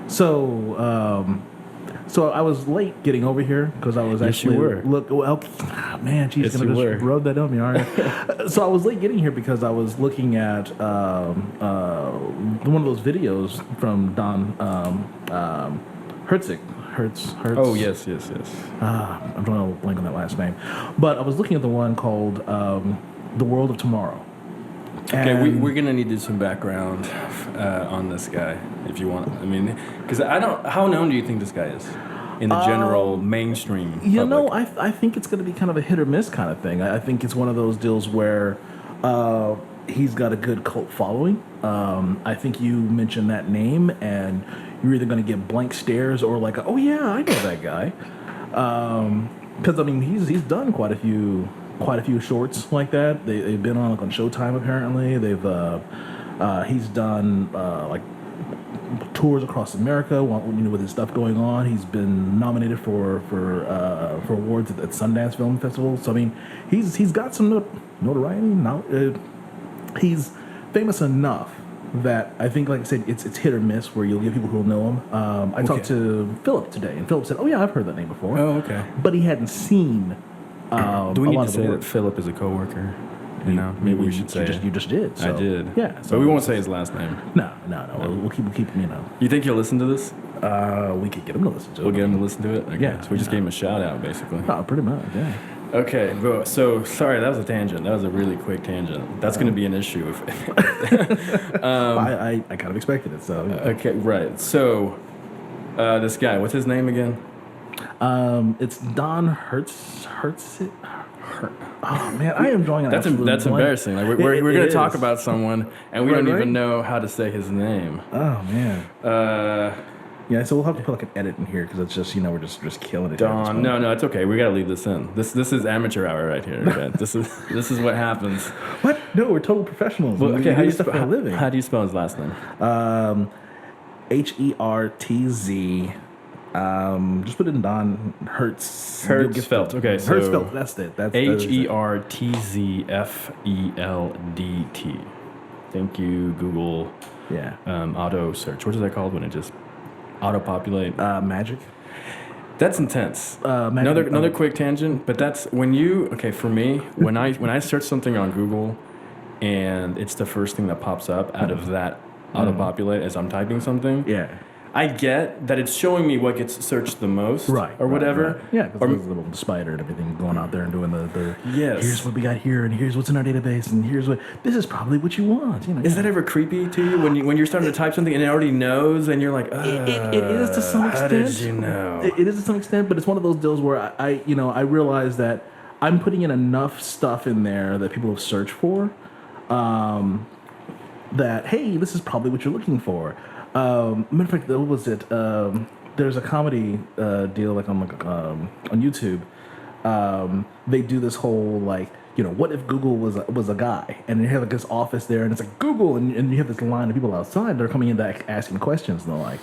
So, so I was late getting over here because I was Yes, you actually were. man, geez, Yes, gonna you just were. rub that on me, all right. So I was late getting here because I was looking at one of those videos from Don Hertzig. Hertz. Oh, yes. I'm drawing a blank on that last name, but I was looking at the one called "The World of Tomorrow." Okay, And we're gonna need to do some background on this guy if you want. I mean, because I don't. How known do you think this guy is in the general mainstream public? I think it's going to be kind of a hit or miss kind of thing. I think it's one of those deals where he's got a good cult following. I think you mentioned that name, and you're either going to get blank stares or like, oh yeah, I know that guy. Because I mean, he's done quite a few shorts like that. They've been on Showtime apparently. He's done like tours across America. With his stuff going on, he's been nominated for awards at Sundance Film Festival. So I mean, he's got some notoriety. Now he's famous enough that I think, like I said, it's hit or miss where you'll get people who'll know him. I talked to Philip today, and Philip said, "Oh yeah, I've heard that name before." Oh, okay. But he hadn't seen. Do we a need lot to of say the that work. Philip is a coworker? You know, maybe we should say You just did. So. I did. Yeah. So but we won't say his last name. No. We'll keep. You think he'll listen to this? We could get him to listen to it. We'll get him to listen to it. Okay. Yeah. So we just gave him a shout out, basically. Oh, pretty much. Yeah. Okay, so sorry, that was a tangent. That was a really quick tangent. That's going to be an issue. I kind of expected it. So. Okay, right. So this guy, what's his name again? It's Don Hertz. Oh man, I am drawing an That's absolute that's blank. embarrassing. Like we're going to talk is. about someone and we Right, don't right? even know how to say his name. Oh man. Yeah, so we'll have to put like an edit in here because it's just we're just killing it. Don, no, it's okay. We got to leave this in. This is amateur hour right here. Okay? this is what happens. What? No, we're total professionals. Well, okay, we do stuff for a living. How do you spell his last name? Hertz. Just put it in Don Hertz. Hertzfeld. Okay, so Hertzfeld. That's it. That's Hertzfeldt. Thank you, Google. Yeah. Auto search. What is that called when it just auto populate? Magic. That's intense. Magic. Another quick tangent, but that's when you for me when I search something on Google, and it's the first thing that pops up out of that auto populate as I'm typing something. Yeah. I get that it's showing me what gets searched the most, Right, or whatever. Right. Yeah, because there's a little spider and everything going out there and doing the Yes. Here's what we got here, and here's what's in our database, and here's what this is probably what you want. Is that ever creepy to you when you're starting to type something and it already knows and you're like, it is to some extent. How did you know? It is to some extent, but it's one of those deals where I realize that I'm putting in enough stuff in there that people have searched for. That hey, this is probably what you're looking for. Matter of fact, what was it? There's a comedy deal like on YouTube. They do this whole what if Google was a guy, and you have like this office there, and it's like Google, and you have this line of people outside that are coming in asking questions, and they're like,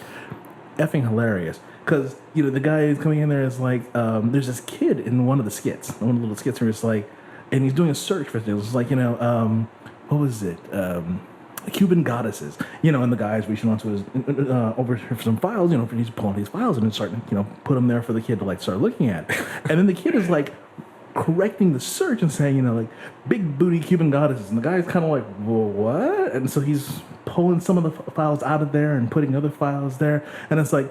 effing hilarious. Because the guy is coming in there is like, there's this kid in one of the little skits where it's like, and he's doing a search for things. It's like what was it? Cuban goddesses, and the guy's reaching onto his over for some files, he's pulling these files and then starting, put them there for the kid to start looking at, and then the kid is correcting the search and saying, big booty Cuban goddesses, and the guy's kind of like, well, what? And so he's pulling some of the files out of there and putting other files there, and it's like,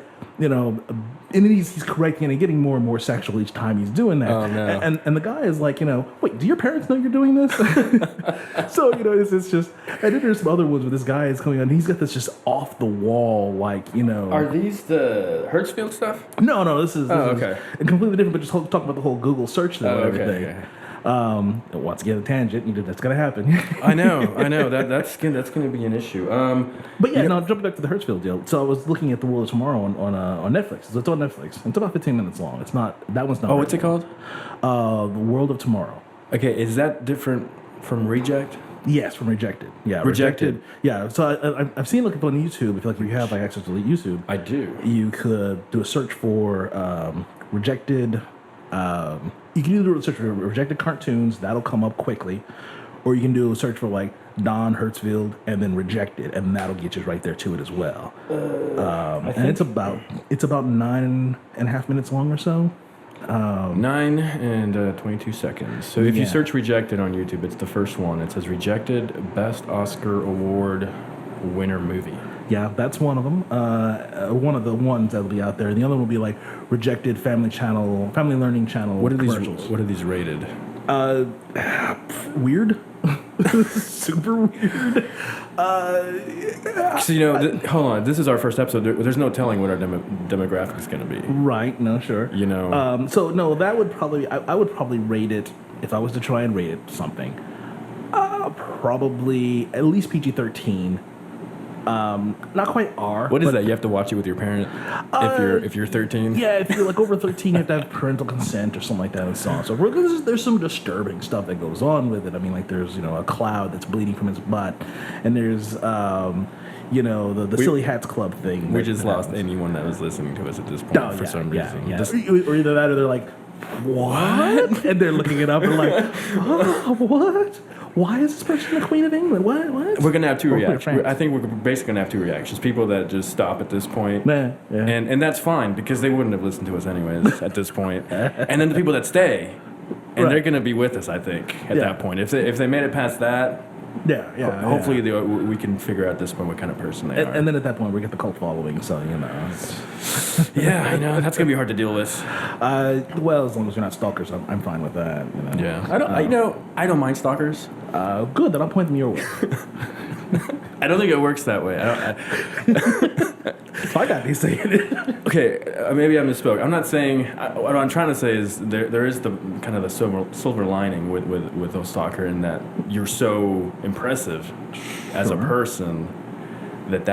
and then he's correcting and getting more and more sexual each time he's doing that. Oh, no. And the guy is like, wait, do your parents know you're doing this? So it's just, and then there's some other ones where this guy is coming on, and he's got this just off the wall, Are these the Hertzfeld stuff? No, this is okay. completely different, but just talk about the whole Google search thing and everything. Okay. Once again, a tangent, that's going to happen. I know. That's going to be an issue. But yeah, jumping back to the Hertzfeld deal. So I was looking at The World of Tomorrow on Netflix. It's on Netflix. It's about 15 minutes long. It's not, that one's not. Oh, what's it called? The World of Tomorrow. Okay, is that different from Reject? Yes, from Rejected. Yeah, Rejected. Yeah, so I've seen people on YouTube. If you have access to YouTube, I do. You could do a search for Rejected. You can either do a search for Rejected cartoons. That'll come up quickly, or you can do a search for Don Hertzfield, and then Rejected, and that'll get you right there to it as well. And it's about 9.5 minutes long or so. 9 and 22 seconds. So if you search Rejected on YouTube, it's the first one. It says Rejected Best Oscar Award Winner Movie. Yeah, that's one of them. One of the ones that'll be out there. The other one will be like Rejected Family Learning Channel commercials. What are these rated? Weird. Super weird. So, hold on. This is our first episode. There's no telling what our demographic is going to be. Right. No, sure. So, no, that would probably... I would probably rate it, if I was to try and rate it something, probably at least PG-13. Not quite R. What is that? You have to watch it with your parent if you're 13? Yeah, if you're like over 13, you have to have parental consent or something like that and so on. So there's some disturbing stuff that goes on with it. I mean, like there's, a cloud that's bleeding from his butt, and there's, the Silly Hats Club thing. We just lost anyone that was listening to us at this point for some reason. Yeah. Or either that or they're like, what? And they're looking it up and like, oh, what? Why is this person the Queen of England? What? We're going to have two reactions. I think we're basically going to have two reactions. People that just stop at this point. Yeah. And that's fine because they wouldn't have listened to us anyways at this point. And then the people that stay. And they're going to be with us, I think, at that point. If they made it past that, hopefully we can figure out at this point what kind of person they are. And then at that point, we get the cult following, so, Yeah, I know. That's going to be hard to deal with. Well, as long as you're not stalkers, I'm fine with that. Yeah. I don't mind stalkers. Good, then I'll point them your way. I don't think it works that way. I got me saying it. Okay, maybe I misspoke. I'm not saying. What I'm trying to say is there is the kind of the silver lining with Osaka in that you're so impressive as a person that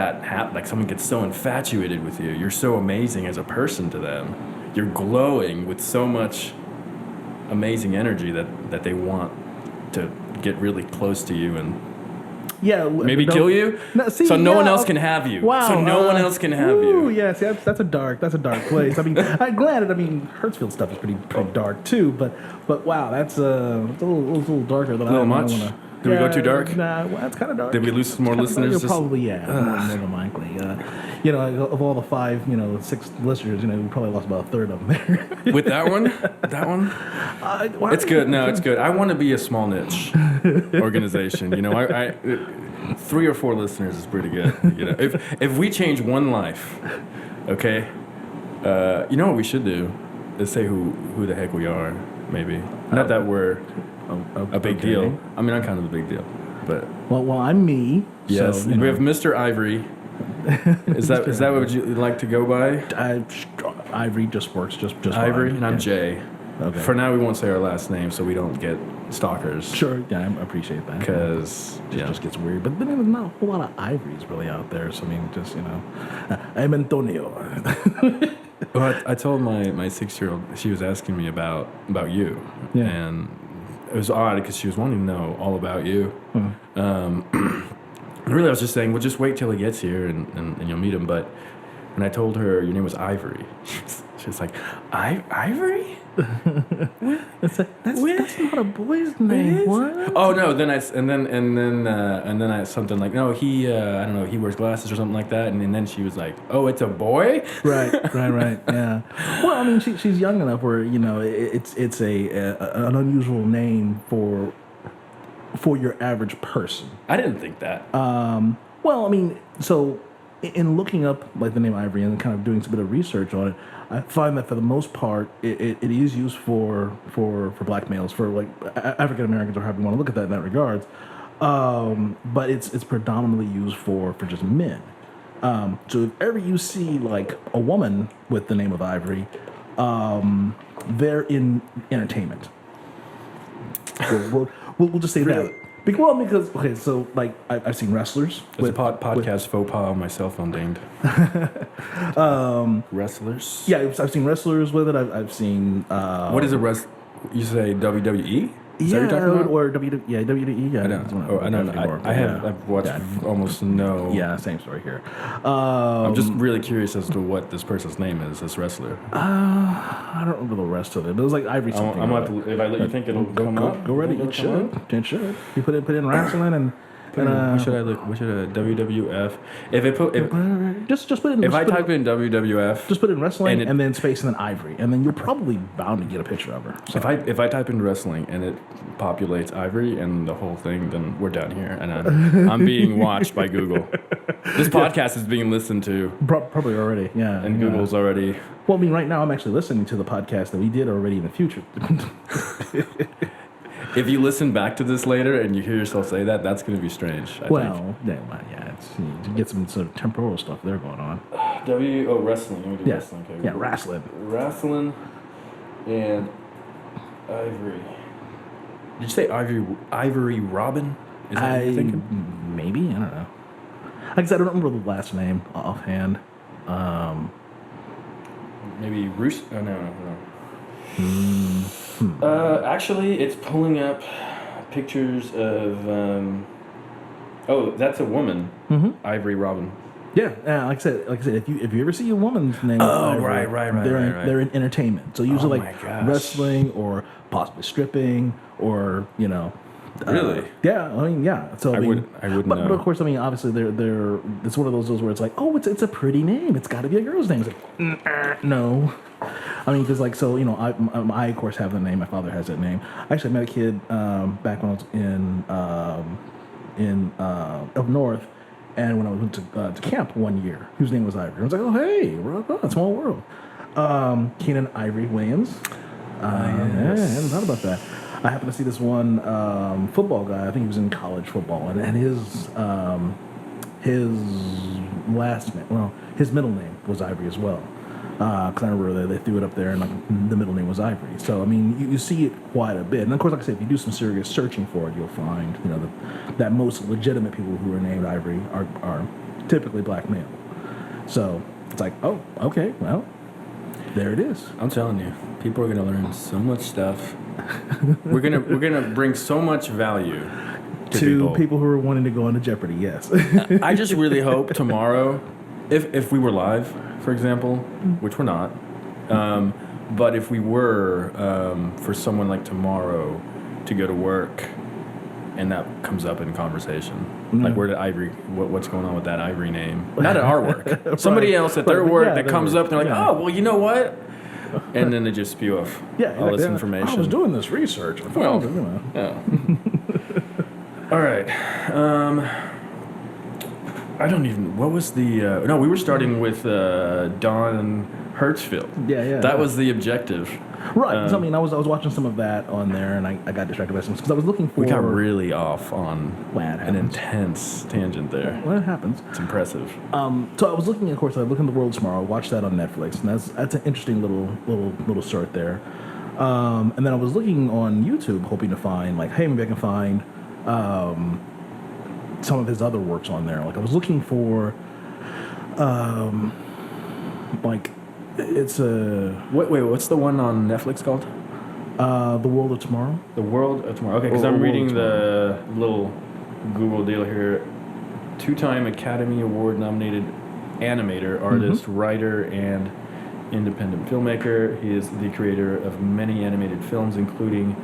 like someone gets so infatuated with you. You're so amazing as a person to them. You're glowing with so much amazing energy that they want to get really close to you and. Yeah, maybe kill you. No one else can have you. Wow. So no one else can have you. Yeah, see, that's a dark place. I mean, granted, Hertzfield stuff is pretty dark too. But wow, that's a little darker than I want to. Did we go too dark? Nah, well, that's kind of dark. Did we lose some more listeners? Probably, yeah. More than likely. Of all the 5, 6 listeners, we probably lost about a third of them there. With that one? It's good. No, it's good. I want to be a small niche organization. I 3 or 4 listeners is pretty good. If we change one life, okay, what we should do is say who the heck we are, maybe. Not that we're a big deal. I mean, I'm kind of a big deal, but well, I'm me. Yes, so, we have Mr. Ivory. Is that what you'd like to go by? Ivory just works just Ivory, fine. And I'm Jay. Okay. For now, we won't say our last name so we don't get stalkers. Sure, yeah, I appreciate that. Because it just gets weird. But then there's not a whole lot of Ivories really out there. So I mean, just I'm Antonio. Well, I told my 6-year-old. She was asking me about you, and it was odd because she was wanting to know all about you. Really, I was just saying, well, just wait till he gets here and you'll meet him. But when I told her your name was Ivory, she was like, Ivory? That's not a boy's name. What? Oh no! Then I something like, no, he I don't know, he wears glasses or something like that. And then she was like, oh, it's a boy. Right. Yeah. Well, I mean, she's young enough where it's an unusual name for your average person. I didn't think that. Well, I mean, so in looking up like the name Ivory and kind of doing some bit of research on it, I find that for the most part, it is used for black males, for like African Americans, or however you want to look at that in that regards. But it's predominantly used for just men. So if ever you see like a woman with the name of Ivory, they're in entertainment. We'll just say really? that. Because okay, so like I've seen wrestlers. There's a podcast faux pas on my cell phone dinged. Wrestlers? Yeah, I've seen wrestlers with it. I've seen. What is a wrestler? You say WWE? Is that what you're talking about? Or WWE. Yeah, I don't know. I've watched almost no. Yeah, same story here. I'm just really curious as to what this person's name is, this wrestler. I don't remember the rest of it, but it was like Ivory something. If I let you think it'll come up. Go ready. It should. You put in wrestling and What should I look? What should I WWF? Just put in. If I put type in WWF, just put in wrestling and and then space and then Ivory, and then you're probably bound to get a picture of her. So. if I type in wrestling and it populates Ivory and the whole thing, then we're down here, and I'm being watched by Google. This podcast is being listened to. Probably already, yeah. And Google's already. Well, I mean, right now I'm actually listening to the podcast that we did already in the future. If you listen back to this later and you hear yourself say that, that's going to be strange. I think. Yeah, it's, you get some sort of temporal stuff there going on. Wrestling. Let me do wrestling. Okay. Yeah, wrestling. Wrestling and Ivory. Did you say Ivory Robin? Is that what you're thinking? Maybe, I don't know. Like I said, I don't remember the last name offhand. Maybe Roos? Oh, no. Actually, it's pulling up pictures of. That's a woman. Mm-hmm. Ivory Robin. Yeah, like I said, if you ever see a woman's name, Ivory, they're in entertainment. So usually wrestling or possibly stripping or Really? Yeah, I mean, yeah. So I wouldn't know. But of course, I mean, obviously, they're. It's one of those where it's like, oh, it's a pretty name. It's got to be a girl's name. It's like, no. I mean, because I of course have the name. My father has that name. I actually met a kid back when I was in up north, and when I went to camp one year, whose name was Ivory. I was like, oh hey, rock on, small world. Keenan Ivory Williams. Yes. Yeah, I hadn't thought about that. I happened to see this one football guy. I think he was in college football, and his last name, well, his middle name was Ivory as well. Because I remember they threw it up there, and the middle name was Ivory. So I mean, you see it quite a bit. And of course, like I said, if you do some serious searching for it, you'll find that most legitimate people who are named Ivory are typically black male. So it's like, oh, okay, well, there it is. I'm telling you, people are gonna learn so much stuff. We're gonna bring so much value to people who are wanting to go into Jeopardy. Yes. I just really hope tomorrow, if we were live, for example, which we're not, but if we were, for someone like tomorrow to go to work, and that comes up in conversation, like where did Ivory? What's going on with that Ivory name? Not at our work. Somebody else at their work that comes up, they're like, oh, well, you know what? And then they just spew off all this information. I was doing this research. Well, yeah. All right. I don't even. What was the? No, we were starting with Don Hertzfield. Yeah. That was the objective. Right. So, I mean, I was watching some of that on there, and I got distracted by some because I was looking for. We got really off on an intense tangent there. Well, it happens. It's impressive. So I was looking, of course, I looked in The World Tomorrow. Watched that on Netflix, and that's an interesting little start there. And then I was looking on YouTube, hoping to find maybe I can find some of his other works on there. Like I was looking for, it's a... Wait, what's the one on Netflix called? The World of Tomorrow. The World of Tomorrow. Okay, because I'm reading the little Google deal here. 2-time Academy Award nominated animator, artist, writer, and independent filmmaker. He is the creator of many animated films, including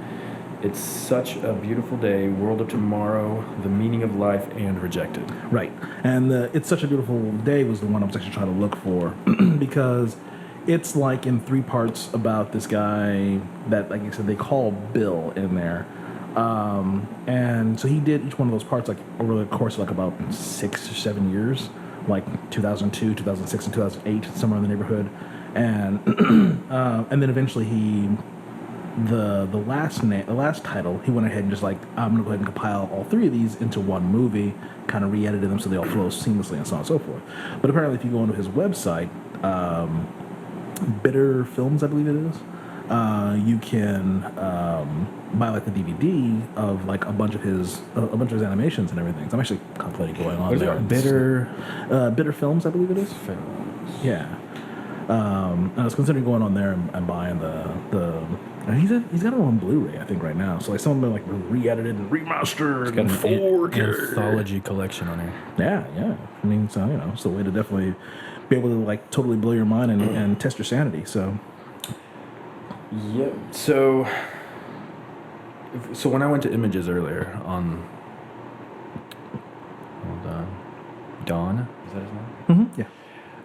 It's Such a Beautiful Day, World of Tomorrow, The Meaning of Life, and Rejected. Right. And It's Such a Beautiful Day was the one I was actually trying to look for because it's like in 3 parts about this guy that, like you said, they call Bill in there. And so he did each one of those parts like over the course of about 6 or 7 years, like 2002, 2006, and 2008, somewhere in the neighborhood. And and then eventually the last title, he went ahead and just like, I'm gonna go ahead and compile all 3 of these into one movie, kind of re-edited them so they all flow seamlessly and so on and so forth. But apparently, if you go into his website, Bitter Films, I believe it is, you can buy like the DVD of like a bunch of his animations and everything. So I'm actually contemplating going on there. Bitter Films, I believe it is. Films. Yeah. I was considering going on there and buying the and he's got it on Blu-ray, I think, right now. So like some of them like re-edited and remastered. It's got an anthology collection on here. Yeah. I mean, so it's a way to definitely be able to like totally blow your mind and test your sanity. So. Yep. So when I went to images earlier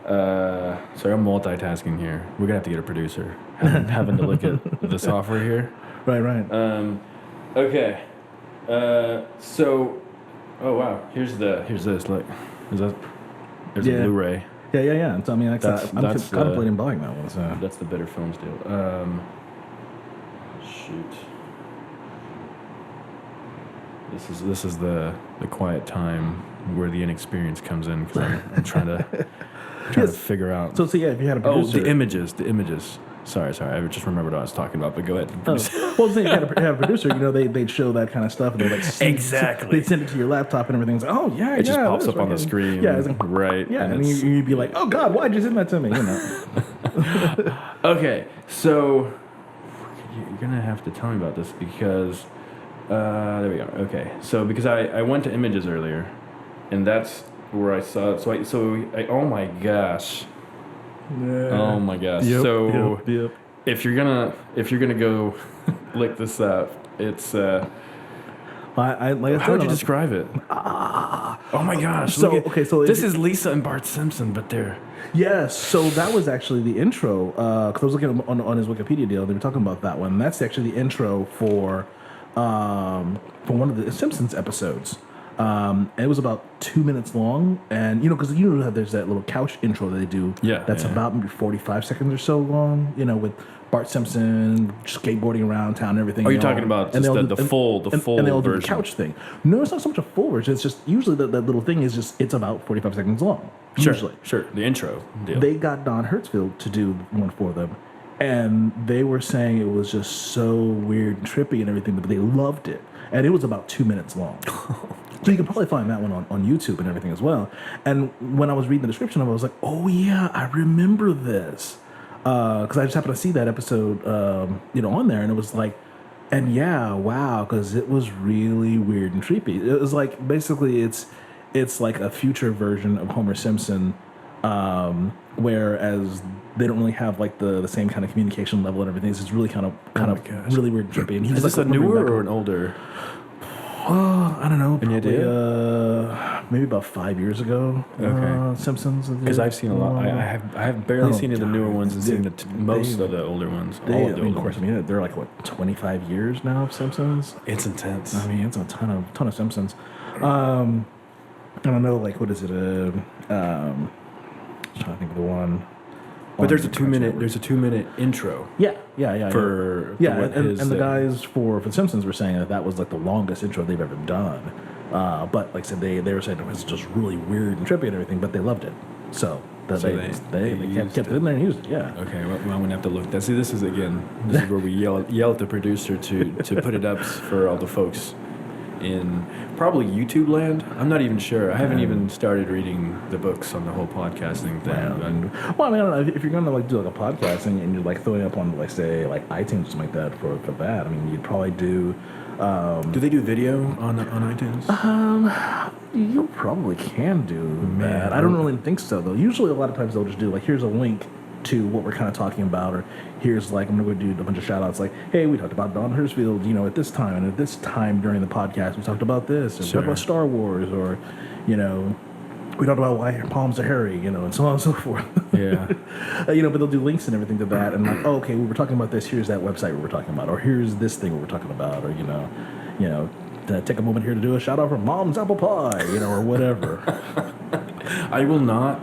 Sorry, I'm multitasking here. We're gonna have to get a producer. Having to look at the software here. Right. Okay. So, oh wow, here's this. Look, is that? There's a Blu-ray. Yeah. So, I mean, I'm That's contemplating buying that one. So That's the Better Films deal. Shoot. This is the quiet time where the inexperience comes in because I'm trying to figure out. So yeah, if you had a producer, the images. Sorry. I just remembered what I was talking about. But go ahead. Well, if you had a producer, they'd show that kind of stuff, and they'd Exactly. They'd send it to your laptop and everything. It's like, oh yeah, it just pops up on the screen. Yeah, it's like, right. Yeah, and you'd be like, oh God, why'd you send that to me? Okay, so you're gonna have to tell me about this because there we go. Okay, so because I went to images earlier, and that's where I saw it. Oh my gosh. Oh my gosh. Yep. if you're gonna go look this up, it's how would you describe it? Oh my gosh. So this is Lisa and Bart Simpson, but they're yes. So that was actually the intro because I was looking on his Wikipedia deal. They were talking about that one. That's actually the intro for one of the Simpsons episodes. It was about 2 minutes long, and because there's that little couch intro that they do. Yeah, that's about maybe 45 seconds or so long. With Bart Simpson skateboarding around town and everything. Are you talking about just the full and they'll do version? the couch thing? No, it's not so much a full version. It's just usually that little thing is just it's about 45 seconds long. Usually, sure. The intro deal. They got Don Hertzfeldt to do one for them. And they were saying it was just so weird and trippy and everything, but they loved it. And it was about 2 minutes long. So you can probably find that one on YouTube and everything as well. And when I was reading the description of it, I was like, oh yeah, I remember this. Because I just happened to see that episode, on there. And it was like, and yeah, wow, because it was really weird and creepy. It was like, basically, it's like a future version of Homer Simpson, whereas they don't really have like the same kind of communication level and everything. It's just really kind of really weird and trippy. And is this a newer or an older? I don't know. Any idea? Maybe about 5 years ago. Okay. Simpsons. Because I've seen a lot. I have barely seen the newer ones and seen most of the older ones. Of course, they're like 25 years now of Simpsons. It's intense. I mean, it's a ton of Simpsons. I don't know, like what is it? I'm trying to think of the one. But there's a 2 minute intro. Yeah. And the guys for the Simpsons were saying that was like the longest intro they've ever done. But like I said, they were saying it was just really weird and trippy and everything, but they loved it. So they kept it in there and used it. Yeah. Okay. Well, I'm gonna have to look. This is where we yell at the producer to put it up for all the folks in probably YouTube land. I'm not even sure. I haven't even started reading the books on the whole podcasting thing. I don't know if you're gonna like do like a podcasting and you're like throwing up on like say like iTunes or something like that for that. I mean, you'd probably do. Do they do video on iTunes? You probably can do that. I don't really think so though. Usually, a lot of times they'll just do like here's a link to what we're kind of talking about, or here's like I'm gonna go do a bunch of shout outs like, hey, we talked about Don Hertzfeldt, at this time, and at this time during the podcast we talked about this, and we talked about Star Wars, or we talked about why your palms are hairy, and so on and so forth. Yeah. But they'll do links and everything to that, and like, oh, okay, we were talking about this, here's that website we were talking about, or here's this thing we were talking about, or to take a moment here to do a shout out for Mom's Apple Pie, or whatever. I will not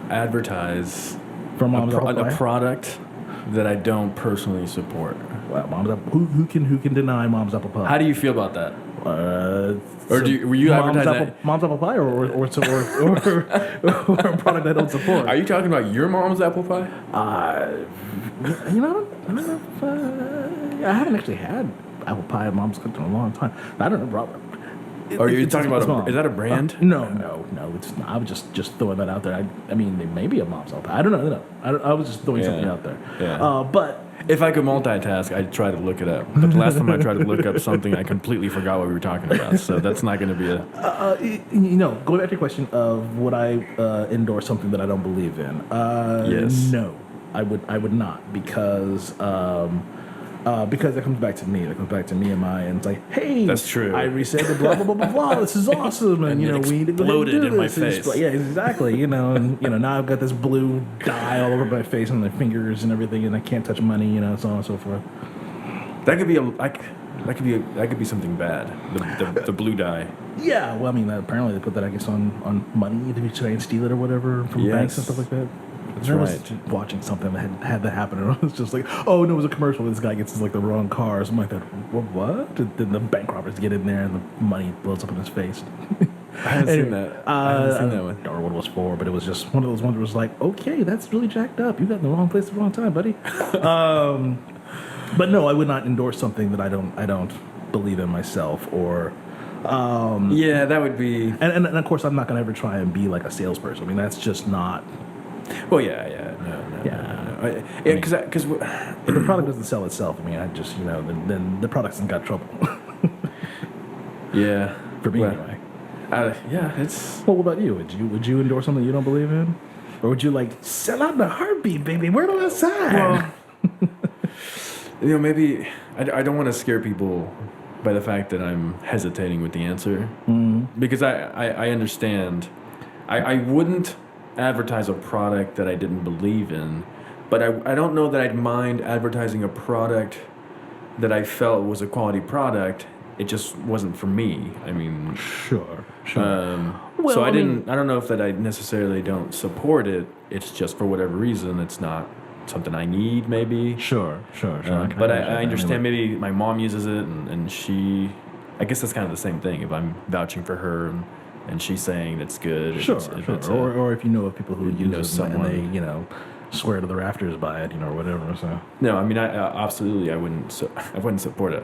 advertise for Mom's Apple Pie? A product that I don't personally support. Wow, who can deny Mom's Apple Pie? How do you feel about that? Were you advertising Mom's Apple Pie or a product I don't support? Are you talking about your mom's apple pie? I don't know if, I haven't actually had apple pie at Mom's cooked in a long time. I don't know, Robert. Are you talking about is that a brand? No, it's not. I was just throwing that out there. I mean, they may be a Mom's Apple Pie. I don't know. I was just throwing something out there. Yeah. But if I could multitask, I'd try to look it up. But the last time I tried to look up something, I completely forgot what we were talking about. So that's not going to be a... going back to your question of would I endorse something that I don't believe in? Yes. No, I would not, because Because it comes back to me. It comes back to me and and it's like, hey, That's true. Ivory said the blah blah blah blah blah. This is awesome, and And it we need to go ahead and exploded do in my this. And face. yeah, exactly. And now I've got this blue dye all over my face and my fingers and everything, and I can't touch money. So on and so forth. That could be something bad. The blue dye. Yeah, well, I mean, apparently they put that, I guess, on money to try and steal it or whatever from banks and stuff like that. That's I right. was watching something that had that happen, and I was just like, oh, no, it was a commercial. This guy gets the wrong car or something like that. What? Then the bank robbers get in there, and the money blows up in his face. I haven't seen that. I haven't seen that one. I don't know what it was for, but it was just one of those ones where it was like, okay, that's really jacked up. You got in the wrong place at the wrong time, buddy. But no, I would not endorse something that I don't believe in myself or. Yeah, that would be. And of course, I'm not going to ever try and be like a salesperson. I mean, that's just not. Well, no. Because If the product doesn't sell itself, I mean, I just then the product's in got trouble. yeah, For me, anyway. Yeah, it's. Well, what about you? Would you endorse something you don't believe in, or would you sell out in a heartbeat, baby? Word on the side. Well, maybe I don't want to scare people by the fact that I'm hesitating with the answer, because I understand. I wouldn't advertise a product that I didn't believe in, but I don't know that I'd mind advertising a product that I felt was a quality product. It just wasn't for me. I mean, Sure. So I don't know if that I necessarily don't support it. It's just for whatever reason, it's not something I need. Maybe. Sure. But I understand. Maybe my mom uses it, and she. I guess that's kind of the same thing. If I'm vouching for her and she's saying it's good. Sure. It's Or if you know of people who use it someone. and they swear to the rafters by it, or whatever. So. No, I mean, I absolutely, I wouldn't support a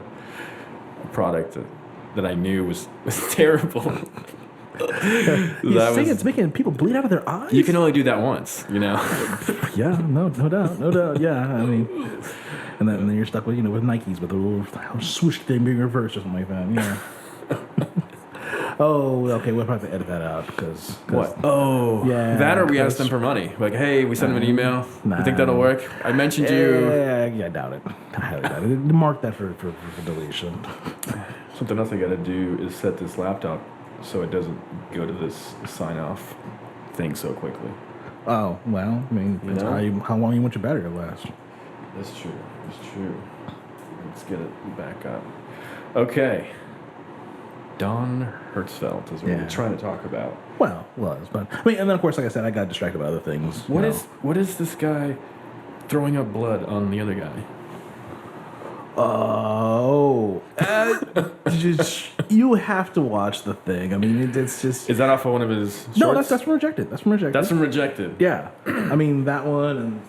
product that I knew was terrible. It's making people bleed out of their eyes. You can only do that once, Yeah, no doubt. Yeah, I mean, and then you're stuck with with Nikes with a little swoosh thing being reversed or something like that. Yeah. Oh, okay. We'll probably have to edit that out because. What? Oh, yeah. That or we ask them for money. Like, hey, we send them an email. You think that'll work? I mentioned you. Yeah, I doubt it. I highly doubt it. Mark that for deletion. Something else I got to do is set this laptop so it doesn't go to this sign-off thing so quickly. Oh, well, I mean, how long you want your battery to last? That's true. Let's get it back up. Okay. Don Hertzfeldt is what we're trying to talk about. Well, but I mean, and then of course, like I said, I got distracted by other things. What is this guy throwing up blood on the other guy? You have to watch the thing. I mean, it's just. Is that off of one of his shorts? No, that's from Rejected. That's from Rejected. Yeah, I mean that one and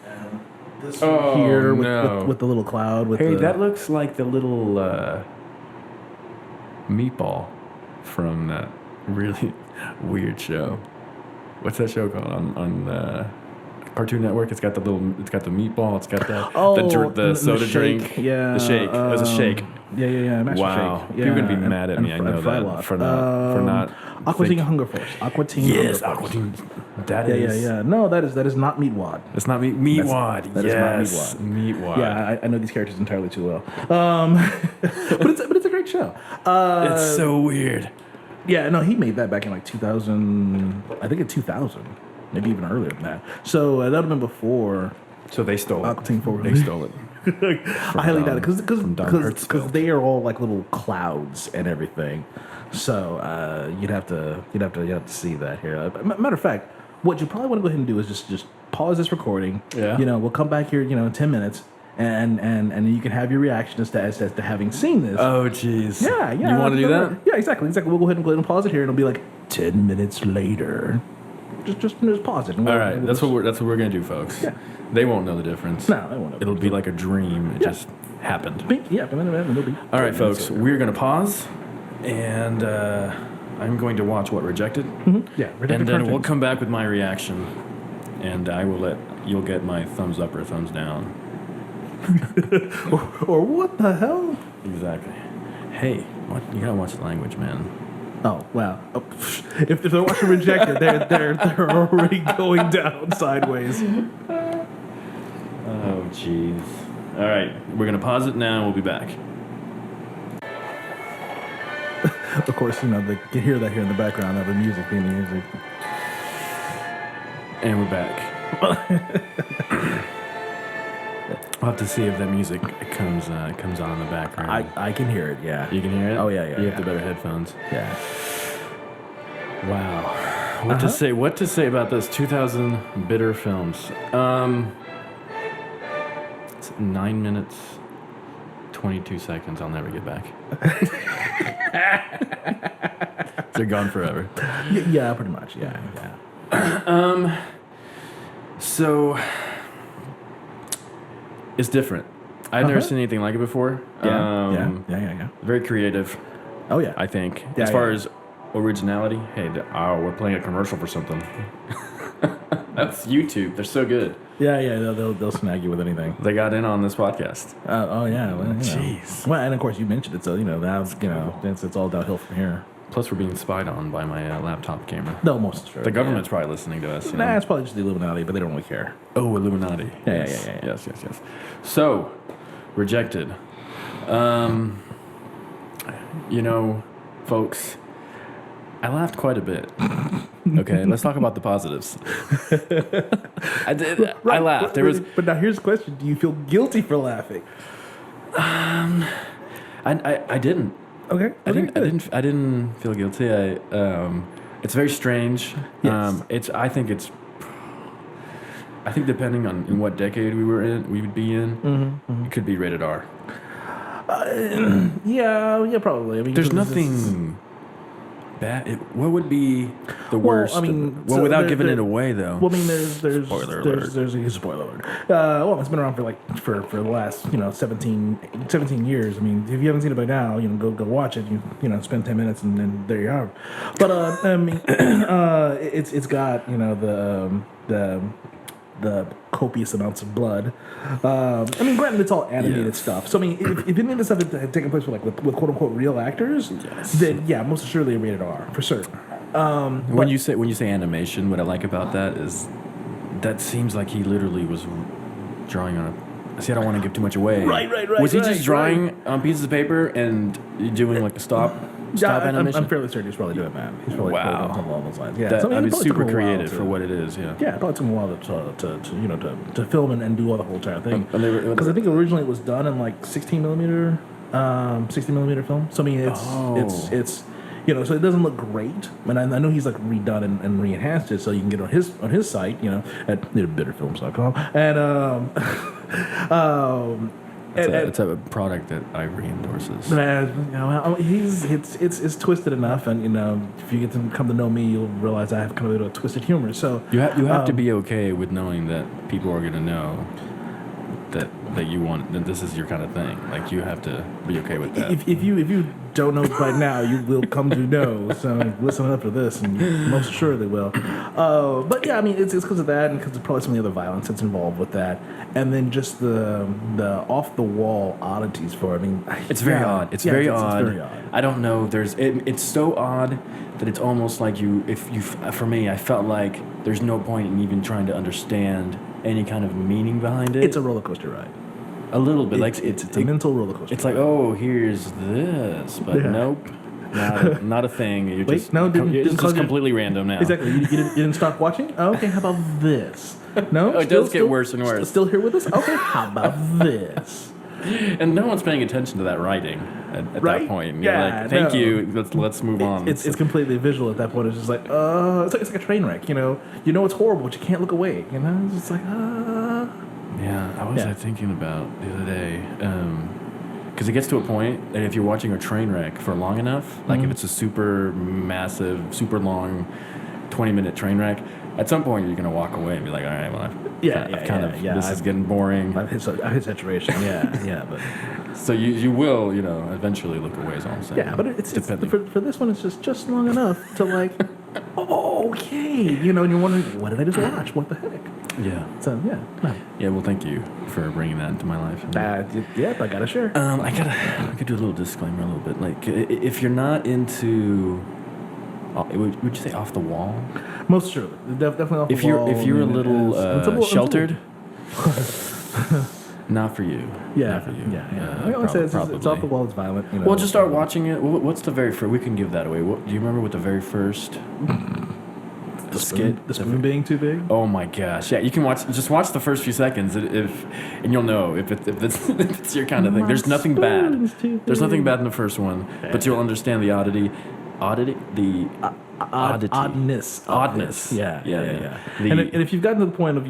this one here with the little cloud. That looks like the little meatball from that really weird show. What's that show called on Cartoon Network? It's got the meatball. It's got the soda drink. Yeah, the shake. It was a shake. Yeah. Wow. Shake. Yeah, people are gonna be mad at me. I know that for not. Aqua Teen Hunger Force. Aqua Teen. Yes, Aqua Teen. That is. Yeah. No, that is not Meatwad. It's not Meatwad. That is not Meatwad. Yeah, I know these characters entirely too well. But it's a great show. It's so weird. Yeah, no, he made that back in 2000. I think in 2000, maybe even earlier than that. So that would have been before. So they stole it. They stole it. I highly doubt it because they are all like little clouds and everything. So you'd have to see that here. Matter of fact, what you probably want to go ahead and do is just pause this recording. Yeah. We'll come back here. In 10 minutes. And you can have your reaction as to having seen this. Oh, jeez. Yeah. You want to do that? Yeah, exactly. We'll go ahead and pause it here, and it'll be like 10 minutes later. Just pause it. All right, that's what we're gonna do, folks. Yeah. They won't know the difference. No, they won't know. It'll be like a dream. It just happened. Yeah, it'll be. All right, folks. We're gonna pause, and I'm going to watch what Rejected. Mm-hmm. Yeah, Rejected and then cartoons. we'll come back with my reaction, and you'll get my thumbs up or thumbs down. or what the hell? Exactly. Hey, you gotta watch the language, man. Oh wow! Oh, if they're watching Rejected, they're already going down sideways. Oh jeez. All right, we're gonna pause it now. And we'll be back. Of course, they can hear that here in the background of the music being the music. And we're back. I'll have to see if that music comes on in the background. I can hear it, yeah. You can hear it? Oh, yeah. You have the better headphones. Yeah. Wow. What to say about those 2000 bitter films? It's 9 minutes, 22 seconds. I'll never get back. They're gone forever. Yeah, pretty much. Yeah. So it's different. I've never seen anything like it before. Yeah. Very creative. Oh yeah. I think Yeah, as far as originality. Hey, we're playing a commercial for something. That's YouTube. They're so good. Yeah. They'll snag you with anything. They got in on this podcast. Oh yeah. Well, Jeez. Well, and of course you mentioned it, so that's it's all downhill from here. Plus, we're being spied on by my laptop camera. No, most sure. The government's probably listening to us. Nah, it's probably just the Illuminati, but they don't really care. Oh, Illuminati. Yeah. Yes. So, rejected. Folks, I laughed quite a bit. Okay, let's talk about the positives. I did. I laughed. But now here's the question: do you feel guilty for laughing? I didn't. Okay. I didn't feel guilty. It's very strange. Yes. I think depending on in what decade we would be in, it could be rated R. Yeah, probably. I mean, there's nothing bad. What would be the worst? Without giving it away, though. Well, I mean, there's spoiler alert. There's a spoiler alert. It's been around for the last 17 years. I mean, if you haven't seen it by now, go watch it. Spend 10 minutes and then there you are. But I mean, it's got the copious amounts of blood. I mean, granted, it's all animated stuff. So I mean, if any of this stuff had taken place with quote unquote real actors, then yeah, most assuredly rated R for certain. When you say animation, what I like about that is that seems like he literally was drawing on a. See, I don't want to give too much away. Right. Was he just drawing on pieces of paper and doing like a stop animation? I'm fairly certain he's probably doing that. He's probably along those lines. Yeah, super creative for what it is. Yeah. Yeah, it probably took him a while to film and do all the whole entire thing. Because I think originally it was done in like 16 millimeter film. So I mean, it's so it doesn't look great. And I know he's like redone and re-enhanced it, so you can get it on his site, at bitterfilms.com. And it's a product that Ivory endorses. It's twisted enough, and if you get to come to know me, you'll realize I have kind of a twisted humor. So you have to be okay with knowing that people are going to know that this is your kind of thing. Like, you have to be okay with that. If you don't know by now, you will come to know. So listen up to this, and you most assuredly will. But yeah, I mean, it's because of that, and because of probably some of the other violence that's involved with that, and then just the off the wall oddities for it. I mean, it's very odd. It's very odd. It's very odd. I don't know. It's so odd that it's almost like for me, I felt like there's no point in even trying to understand any kind of meaning behind it. It's a roller coaster ride. A little bit. It's a mental roller coaster. It's like, oh, here's this, but nope, not a thing. You're Wait, just, no, it's just completely random now. Exactly. You didn't stop watching? Oh, okay, how about this? No, it does get worse and worse. Still here with us? Okay, how about this? And no one's paying attention to that writing at that point. You're like, thank you. Let's move on. It's completely visual at that point. It's just like, it's like a train wreck. You know it's horrible, but you can't look away. It's just like, Yeah, I was thinking about the other day, because it gets to a point that if you're watching a train wreck for long enough, like if it's a super massive, super long, 20-minute train wreck, at some point you're gonna walk away and be like, all right, well, this is getting boring. I've hit saturation. But so you will, eventually look away. Is all I'm saying. Yeah, but it's for this one, it's just long enough to like, okay, and you're wondering, what did I just watch? What the heck? Yeah. So yeah. Yeah. Well, thank you for bringing that into my life. I gotta share. I could do a little disclaimer, a little bit. Like, if you're not into, would you say off the wall? Most surely, definitely off the wall. If you're a little sheltered. Not for you. Yeah, Not for you. yeah. I always say it's off the wall. It's violent. You know. Well, just start watching it. What's the very first? We can give that away. Do you remember what the very first the skit? The spoon being too big. Oh my gosh! Yeah, you can watch. Just watch the first few seconds, and you'll know if it's your kind of thing. There's nothing bad. There's nothing bad in the first one, but you'll understand the oddity. Oddness. Yeah. And And if you've gotten to the point of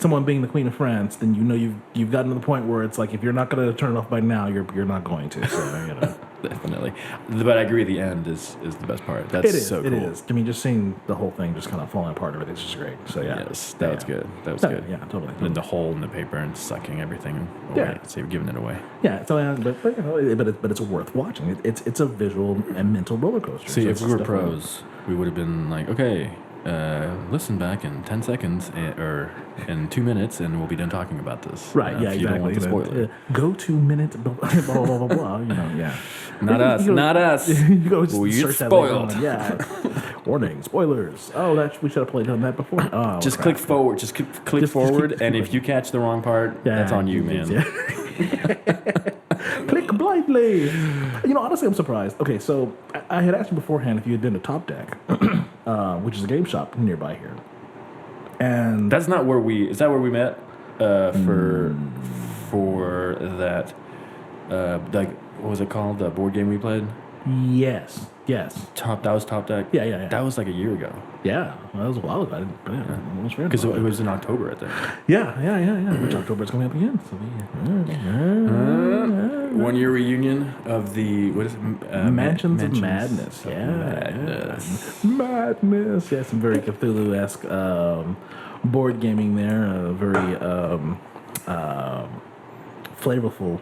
someone being the queen of France, then you know you've gotten to the point where it's like if you're not going to turn it off by now, you're not going to. So definitely. But I agree. The end is the best part. That's so cool. It is. I mean, just seeing the whole thing just kind of falling apart, everything's just great. So yeah. Yes, that was good. That was good. Yeah, totally. And the hole in the paper and sucking everything away. Yeah. So you're giving it away. Yeah. So but it's worth watching. It's a visual and mental roller coaster. See, So if it's we were definitely- pros, we would have been like, okay, listen back in 10 seconds or in 2 minutes, and we'll be done talking about this. Right, yeah, if you exactly. don't want to spoil it. Go to minute, blah, blah, blah, blah, blah, yeah. Not us, not us. You go just We're search that later spoiled. on, yeah. Warning, spoilers. Oh, we should have done that before. Oh, Just crap. click forward. Just click forward, and if you catch the wrong part, that's on you, man. Yeah. Click blindly. Honestly, I'm surprised. Okay, so I had asked you beforehand if you had been to Top Deck, which is a game shop nearby here. And That's not where we. Is that where we met? For that, like what was it called? The board game we played. yes. That was Top Deck. Yeah. That was like a year ago. Yeah, well, that was a while ago. I almost forgot Because about it was in October, I think. Yeah. Which October's coming up again. So 1 year reunion of the what is it? Mansions of Madness. Madness. Yeah, some very Cthulhu-esque board gaming there. Very flavorful.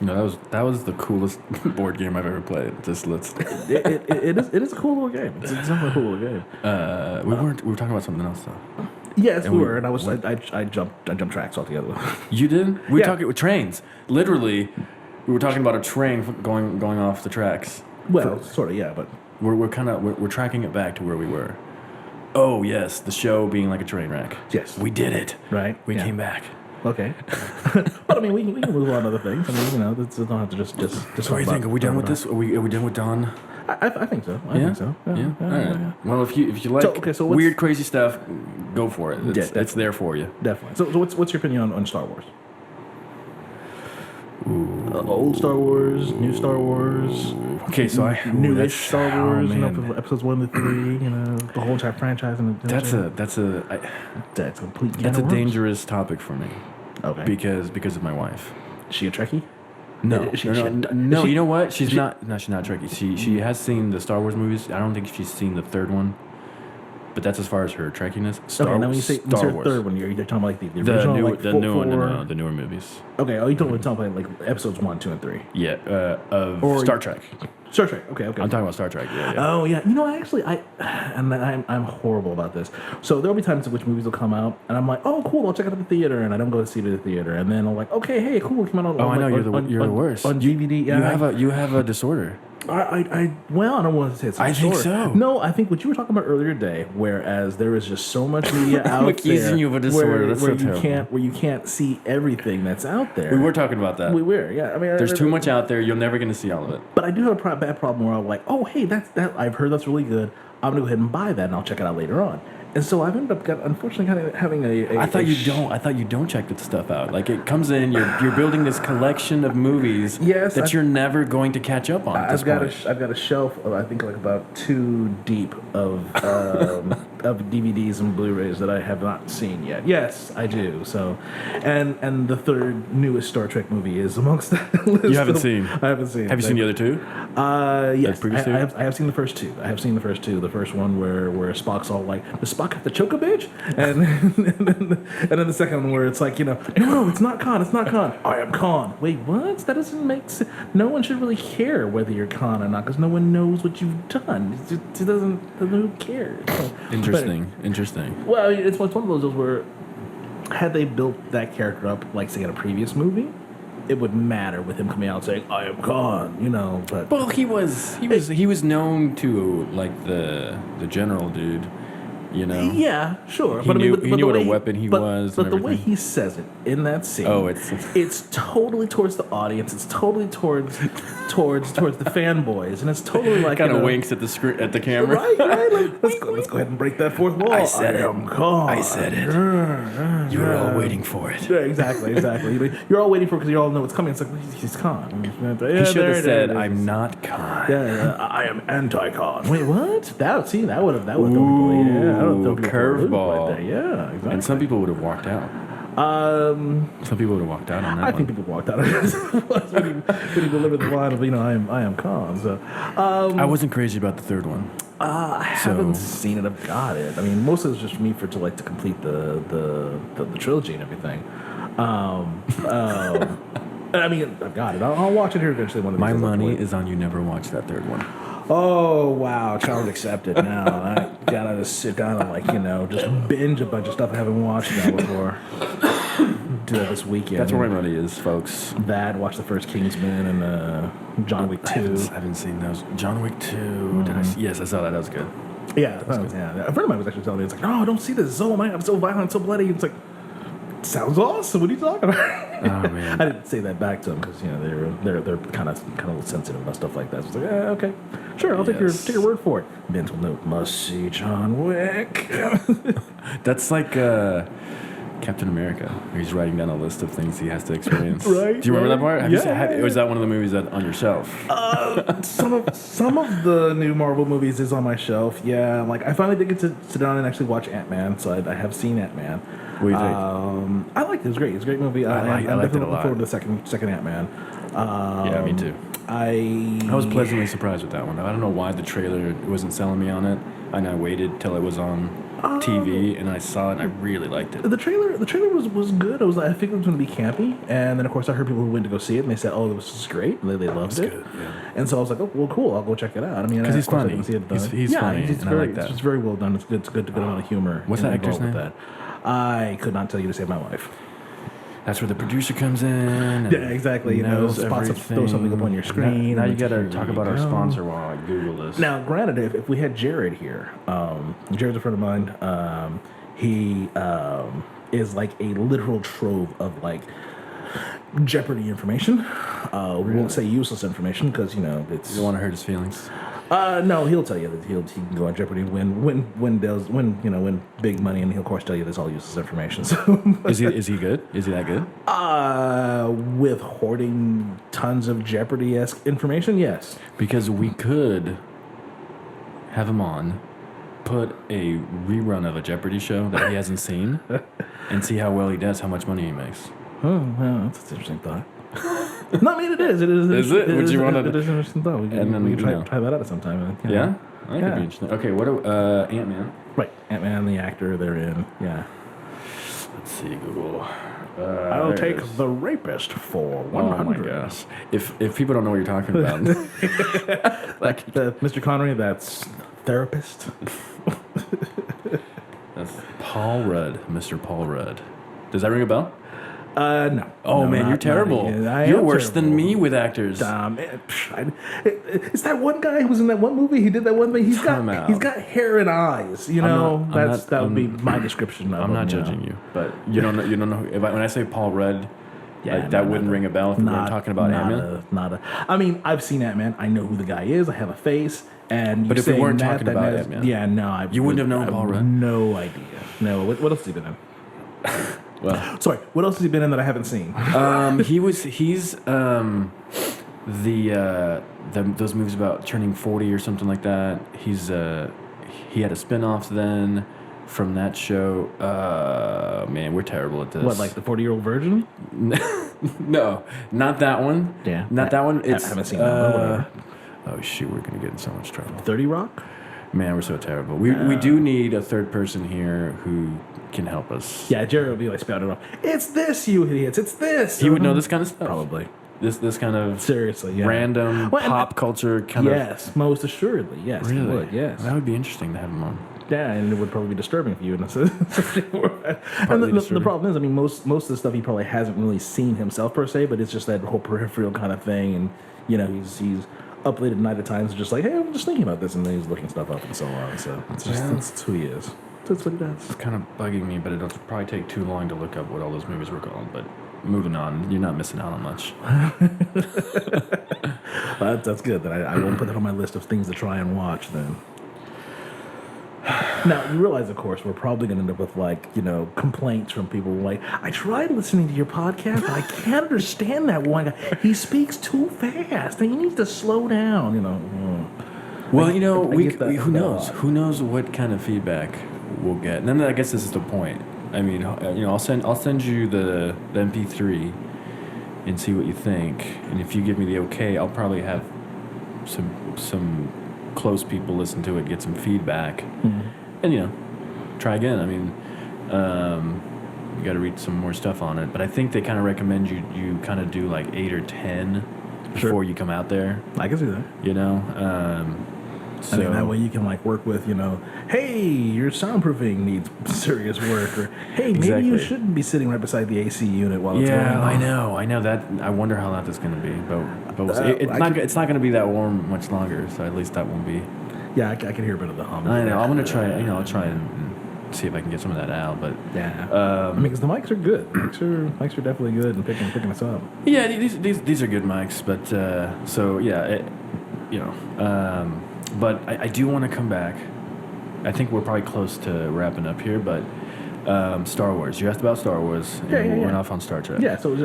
No, that was the coolest board game I've ever played. It is a cool little game. It's definitely a cool little game. We were talking about something else though. Yes, we were, and I jumped tracks altogether. You did? We were Yeah. talking with trains. Literally, we were talking about a train going off the tracks. Well, sort of, yeah, but We're tracking it back to where we were. Oh yes, the show being like a train wreck. Yes. We did it. right. We yeah. came back. Okay, but I mean, we can move on to other things. I mean, What don't have to just. do you think? Are we done with this? Are we done with Dawn? I think so. I think so. Yeah. All right. Well, if you like So what's- weird, crazy stuff, go for it. It's there for you. Definitely. So what's your opinion on Star Wars? Old Star Wars, new Star Wars. Okay, so Newish Star Wars. man. For episodes 1 to 3. The whole entire franchise. And That's a that's a complete. that's a dangerous topic for me Okay. because of my wife. Is she a Trekkie? No, Is she- no, she- no, is no. she- You know what? She's not Trekkie. She has seen the Star Wars movies. I don't think she's seen the third one, but that's as far as her Trekkiness. Okay. Now when you say third one, you're talking about like the original, the newer movies. Okay. Oh, you're talking about like episodes 1, 2, and 3. Yeah, of Or- Star Trek. Star Trek. Okay. I'm talking about Star Trek. Yeah. Oh yeah, I'm horrible about this. So there'll be times in which movies will come out, and I'm like, oh cool, I'll check it out at the theater, and I don't go to see it at the theater, and then I'm like, okay, hey, cool, come out on. Oh, I know you're the on worst. on DVD. Yeah, You have a disorder. I don't want to say it's. I think disorder. so. No, I think what you were talking about earlier today, whereas there is just so much media out accusing there you of a disorder. where, That's where so you terrible. where you can't see everything that's out there. We were talking about that. We were, yeah. I mean, There's too much out there. You're never going to see all of it. But I do have a bad problem where I'm like, oh, hey, that I've heard that's really good. I'm gonna go ahead and buy that, and I'll check it out later on. And so I've ended up unfortunately kind of having a I thought you don't check that stuff out. Like it comes in, you're building this collection of movies Yes, that you're never going to catch up on. I've got a shelf of I think like about 2 deep of of DVDs and Blu-rays that I have not seen yet. Yes, I do. So, and the third newest Star Trek movie is amongst that list. You haven't seen? I haven't seen. Have you seen the other two? Yes, previous two? I have seen the first two. I have seen the first two. The first one where Spock's all like, "Does Spock have to choke a bitch?" And then the second one where it's like, no, it's not Khan. It's not Khan. I am Khan. Wait, what? That doesn't make sense. No one should really care whether you're Khan or not because no one knows what you've done. It doesn't. Who cares? Interesting. Well, it's one of those where had they built that character up like say in a previous movie, it would matter with him coming out saying I am Khan, But Well, he was known to like the general dude You know? Yeah, sure. He knew what the a way weapon he was. But and the way everything. he says it in that scene, it's totally towards the audience. It's totally towards the fanboys, and it's totally like kind of winks at the screen at the camera. Right. Like, let's go ahead and break that fourth wall. I said it. am Khan. I said it. You were all waiting for it. Yeah, exactly. You're all waiting for it because you all know what's coming. It's like he's Khan. He should have said, "I'm not Khan." Yeah, I am anti-Khan. Wait, what? That would have thrown people. Yeah, I don't throw people curveball. Right there. Yeah, exactly. And some people would have walked out. Some people would have walked out on that. I think people walked out when he delivered the line of I am Khan. So I wasn't crazy about the third one. I haven't seen it. I've got it. I mean, most of it's just for me to complete the trilogy and everything. I mean, I've got it. I'll watch it here eventually. One of these My days, money is on you never watch that third one. Oh wow, challenge accepted. Now I gotta just sit down and just binge a bunch of stuff I haven't watched now before. Do that this weekend. That's where my money is, folks. That watch the first Kingsman and John Wick 2. I haven't seen those. John Wick 2. Mm-hmm. Yes, I saw that. That was good. Yeah, a friend of mine was actually telling me, it's like, no, don't see this. It's so violent, so bloody. It's like, sounds awesome. What are you talking about? Oh man, I didn't say that back to them because they're kind of sensitive about stuff like that. So it's like, okay, sure, I'll take your word for it. Mental note: must see John Wick. That's like Captain America, where he's writing down a list of things he has to experience. Right? Do you remember that part? Yeah. Or is that one of the movies that on your shelf? Some of the new Marvel movies is on my shelf. Yeah, like I finally did get to sit down and actually watch Ant-Man, so I have seen Ant-Man. What do you think? I liked it. It was great. It was a great movie. I liked it a lot. Forward to the second Ant-Man. Yeah, me too. I was pleasantly surprised with that one. I don't know why the trailer wasn't selling me on it, and I waited till it was on TV, and I saw it, and I really liked it. The trailer was good. I think it was going to be campy, and then of course I heard people who went to go see it, and they said, "Oh, this is great." And they loved it. Good, yeah. And so I was like, "Oh, well, cool. I'll go check it out." I mean, because he's funny. He's funny, and I like that. It's very well done. It's good. It's good amount of humor. What's that actor's name? That. I could not tell you to save my life. That's where the producer comes in. And yeah, exactly. Throw something up on your screen. Now you got to talk about our sponsor while I Google this. Now, granted, if we had Jared here, Jared's a friend of mine. He is like a literal trove of like Jeopardy information. We won't say useless information because it's. You don't want to hurt his feelings. No, he'll tell you that he can go on Jeopardy and win big money, and he'll of course tell you that's all useless information. So is he good? Is he that good? With hoarding tons of Jeopardy-esque information, yes. Because we could have him on, put a rerun of a Jeopardy show that he hasn't seen, and see how well he does, how much money he makes. Oh, well, that's an interesting thought. No, I mean, it is. It is. Is it? Would you want to? It is an interesting thought. We can try that out at some time. Yeah? That could be interesting. Okay, what Ant-Man? Right. Ant-Man, the actor they're in. Yeah. Let's see, Google. I'll take the rapist for 100. Oh, my gosh. If people don't know what you're talking about. Like Mr. Connery, that's therapist. That's Paul Rudd, Mr. Paul Rudd. Does that ring a bell? No. Oh, no, man, you're terrible. You're worse than me with actors. It's that one guy who was in that one movie. He did that one thing. He's got hair and eyes. That would be my description of him. I'm not judging you, but you don't know. When I say Paul Rudd, that wouldn't ring a bell if we were talking about Ant-Man. I mean, I've seen Ant-Man. I know who the guy is. I have a face. But if we weren't talking about Ant-Man, you wouldn't have known Paul Rudd. No idea. No. What else has he been in? Well, sorry. What else has he been in that I haven't seen? He's those movies about turning 40 or something like that. He had a spin-off then from that show. Man, we're terrible at this. What, like the 40-Year-Old Virgin? No, not that one. Yeah, not that one. I haven't seen that one. Oh shoot, we're gonna get in so much trouble. 30 Rock? Man, we're so terrible. We do need a third person here who can help us. Yeah, Jerry will be like spouting off. It's this, you idiots. It's this. He would know this kind of stuff. Probably. This kind of seriously, yeah. Random pop culture kind of. Yes, most assuredly. Yes, really. He would, yes, that would be interesting to have him on. Yeah, and it would probably be disturbing for you. And the problem is, I mean, most of the stuff he probably hasn't really seen himself per se, but it's just that whole peripheral kind of thing, and he's up late at night at times, just like, hey, I'm just thinking about this, and then he's looking stuff up and so on. So it's just it's who he is. That's what he does. It's kind of bugging me, but it'll probably take too long to look up what all those movies were called. But moving on, you're not missing out on much. Well, that's good. Then I won't put that on my list of things to try and watch then. Now, you realize, of course, we're probably going to end up with, like, you know, complaints from people like, I tried listening to your podcast, but I can't understand that one guy. He speaks too fast, and you need to slow down, you know. Well, you know, who who knows? Who knows what kind of feedback we'll get? And then I guess this is the point. I mean, you know, I'll send you the MP3 and see what you think. And if you give me the okay, I'll probably have some close people listen to it, get some feedback, and, you know, try again. I mean, you got to read some more stuff on it. But I think they kind of recommend you kind of do like 8 or 10 before you come out there. I can see that. You know. So I mean, that way you can, like, work with, you know, hey, your soundproofing needs serious work, or hey, maybe you shouldn't be sitting right beside the AC unit while it's going on. I know that. I wonder how loud that's going to be, but we'll see. It's not going to be that warm much longer, so at least that won't be. Yeah, I can hear a bit of the hum. I know. I'm going to try. You know, I'll try and see if I can get some of that out. But yeah, I mean, because the mics are good. Mics are definitely good and picking us up. Yeah, these are good mics, but so yeah, you know. But I do want to come back. I think we're probably close to wrapping up here, but Star Wars. You asked about Star Wars, and we went off on Star Trek. Yeah, so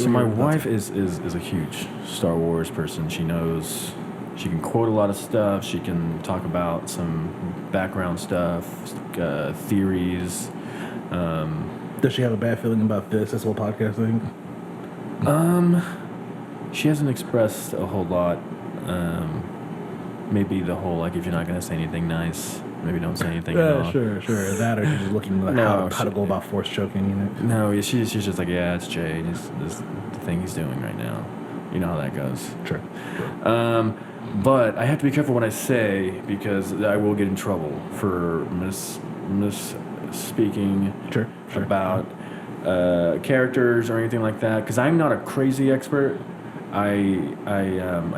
my wife is a huge Star Wars person. She knows, she can quote a lot of stuff. She can talk about some background stuff, theories. Does she have a bad feeling about this whole podcast thing? She hasn't expressed a whole lot. Maybe the whole, like, if you're not going to say anything nice, maybe don't say anything at all. Sure. That, or she's just looking at how to go about force choking, you know? No, she's just like, yeah, it's Jay. This the thing he's doing right now. You know how that goes. Sure. But I have to be careful what I say, because I will get in trouble for misspeaking about characters or anything like that, because I'm not a crazy expert. I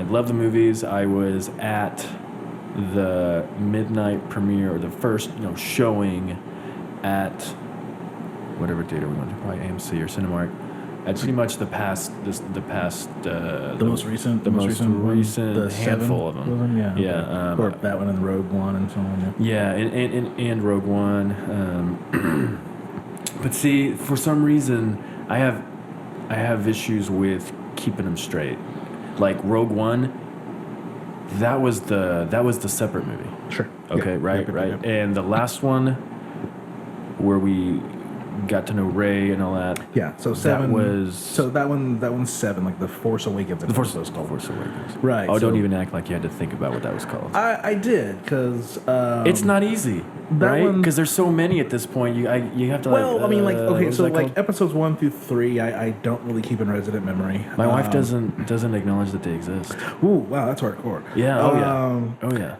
love the movies. I was at the midnight premiere, or the first showing at whatever theater we went to, probably AMC or Cinemark. At pretty much the most recent handful of them. Yeah. Or that one and Rogue One and so on. Yeah, and Rogue One. But see, for some reason, I have issues with keeping them straight. Like Rogue One, that was the separate movie. Sure. Okay. Right. And the last one, where we got to know Rey and all that. Yeah. So 7 that one's 7, like the Force Awakens. The Force Awakens. Right. Oh, don't even act like you had to think about what that was called. I did, because it's not easy, right? Because there's so many at this point. You have to. Well, I mean, like, okay, so like episodes 1 through 3, I don't really keep in resident memory. My wife doesn't acknowledge that they exist. Ooh, wow, that's hardcore. Yeah. Oh yeah.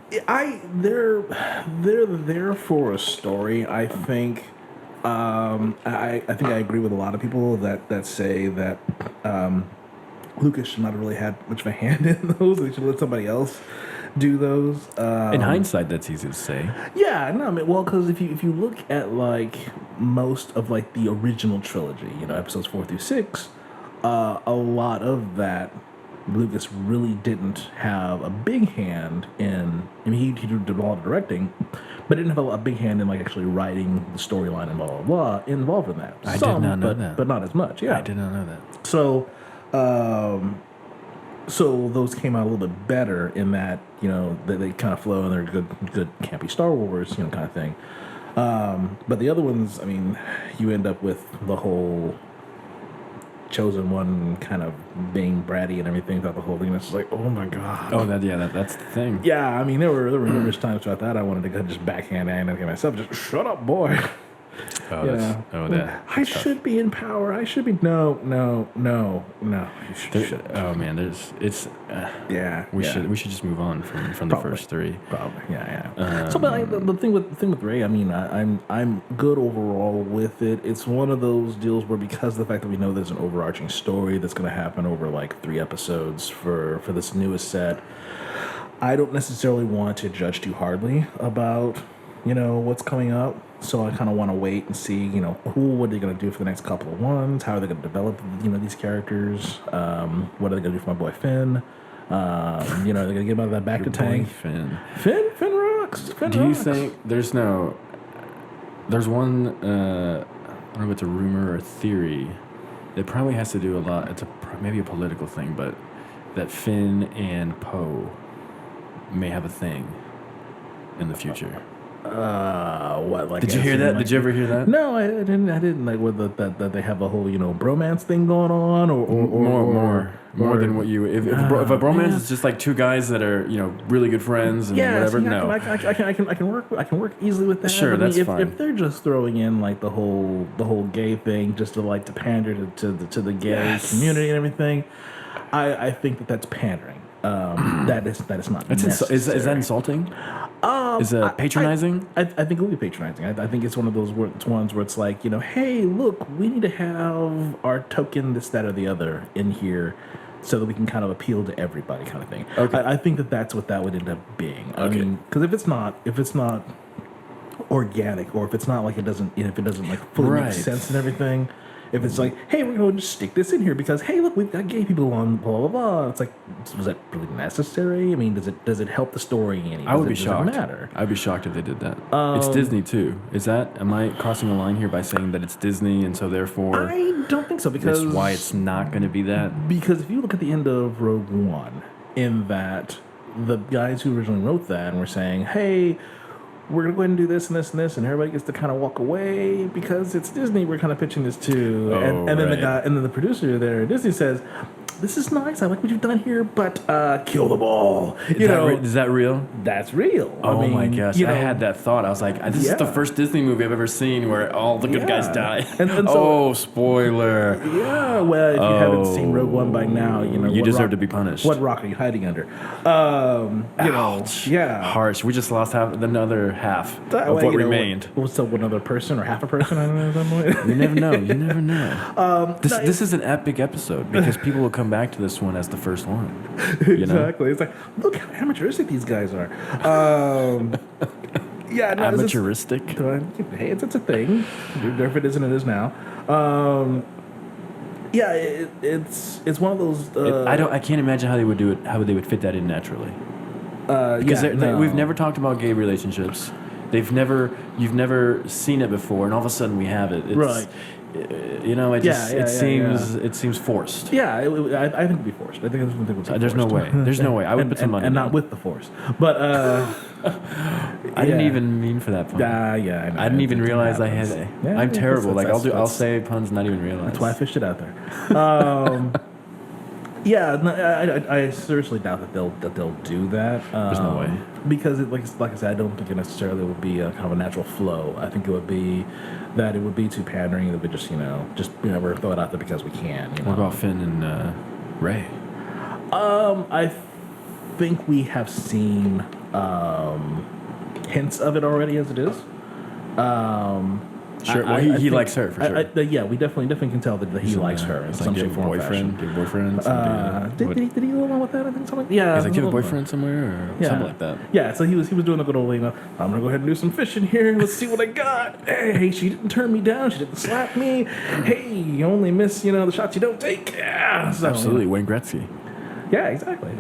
They're there for a story, I think. I think I agree with a lot of people that say that Lucas should not have really had much of a hand in those. They should let somebody else do those. In hindsight, that's easy to say. Yeah, no, I mean, well, because if you look at like most of like the original trilogy, episodes 4 through 6, a lot of that Lucas really didn't have a big hand in. I mean, he did all the directing, but didn't have a big hand in like actually writing the storyline and blah blah blah involved in that. I did not know that, but not as much. Yeah, I did not know that. So, so those came out a little bit better in that they kind of flow and they're good campy Star Wars kind of thing. But the other ones, I mean, you end up with the whole chosen one kind of being bratty and everything throughout the whole thing. It's just like, oh my god. Oh, that's the thing. Yeah, I mean, there were numerous times throughout that I wanted to go just backhand and myself, just shut up, boy. I should be in power. I should be. No. You should. Oh man, We should just move on from the first 3. Probably. Yeah. So, but the thing with Rey, I mean, I'm good overall with it. It's one of those deals where, because of the fact that we know there's an overarching story that's going to happen over like 3 episodes for this newest set, I don't necessarily want to judge too hardly about what's coming up. So I kind of want to wait and see, cool, what are they going to do for the next couple of ones? How are they going to develop, these characters? What are they going to do for my boy Finn? Are they going to get him out of that back to tank? Finn. Finn rocks. Finn Do you rocks. think there's one, I don't know if it's a rumor or a theory. It probably has to do a lot. It's maybe a political thing, but that Finn and Poe may have a thing in the future. What? Like, Did you hear that? Did you ever hear that? No, I didn't. I didn't like that they have a whole bromance thing going on, or more than what you. If a bromance is just like two guys that are really good friends and whatever. See, no, I can work easily with that. Sure, that's fine. If they're just throwing in like the whole gay thing just to pander to the gay community and everything, I think that's pandering. That is not necessary. Is that insulting? Is it patronizing? I think it would be patronizing. I think it's one of those ones where it's like, hey, look, we need to have our token, this, that, or the other in here so that we can kind of appeal to everybody kind of thing. Okay. I think that would end up being. I mean, because if it's not organic, or if it's not like if it doesn't like fully make sense and everything, if it's like, hey, we're going to just stick this in here because, hey, look, we've got gay people on blah, blah, blah. It's like, was that really necessary? I mean, does it help the story any? I would be shocked. Does it matter? I'd be shocked if they did that. It's Disney, too. Am I crossing a line here by saying that it's Disney and so therefore... I don't think so, because... That's why it's not going to be that? Because if you look at the end of Rogue One, in that the guys who originally wrote that and were saying, hey... we're going to go ahead and do this and this and this, and everybody gets to kind of walk away because it's Disney. We're kind of pitching this to, and then the producer there at Disney says, "This is nice. I like what you've done here, but kill them all." Is that real? That's real. Oh my gosh! I had that thought. I was like, "This is the first Disney movie I've ever seen where all the good guys die." And so, spoiler! Yeah. Well, if you haven't seen Rogue One by now, you deserve to be punished. What rock are you hiding under? Ouch. Yeah. Harsh. We just lost another half of what remained. So another person or half a person? I don't know. You never know. You never know. This is an epic episode because people will come back to this one as the first one. Exactly. It's like, look how amateuristic these guys are. Yeah, no, amateuristic. Hey, it's a thing. If it isn't, it is now. Yeah, it's one of those. I can't imagine how they would do it. How they would fit that in naturally. Because we've never talked about gay relationships. You've never seen it before, and all of a sudden we have it. Right. It seems forced. Yeah, I think it'd be forced. I think it's something. There's no way. There's no way. I would put some money. And not with the force, but I didn't even mean for that pun. I know. I didn't even realize I had it. I'm terrible. I'll say puns, not even realize. That's why I fished it out there. Yeah, no, I seriously doubt that they'll do that. There's no way, because like I said, I don't think it necessarily would be a kind of a natural flow. I think it would be that it would be too pandering. That we just we're throw it out there because we can. What about Finn and Rey? I think we have seen hints of it already as it is. Sure. He likes her for sure. Yeah, we definitely can tell that he likes her in some shape, form, or fashion. Do you have a boyfriend? Did he go along with that? I think something. Yeah. He's like, do you have a boyfriend somewhere or something like that? Yeah. So he was doing the good old, I'm gonna go ahead and do some fishing here. Let's see what I got. Hey, she didn't turn me down. She didn't slap me. Hey, you only miss the shots you don't take. Yeah. So, absolutely, Wayne Gretzky. Yeah, exactly.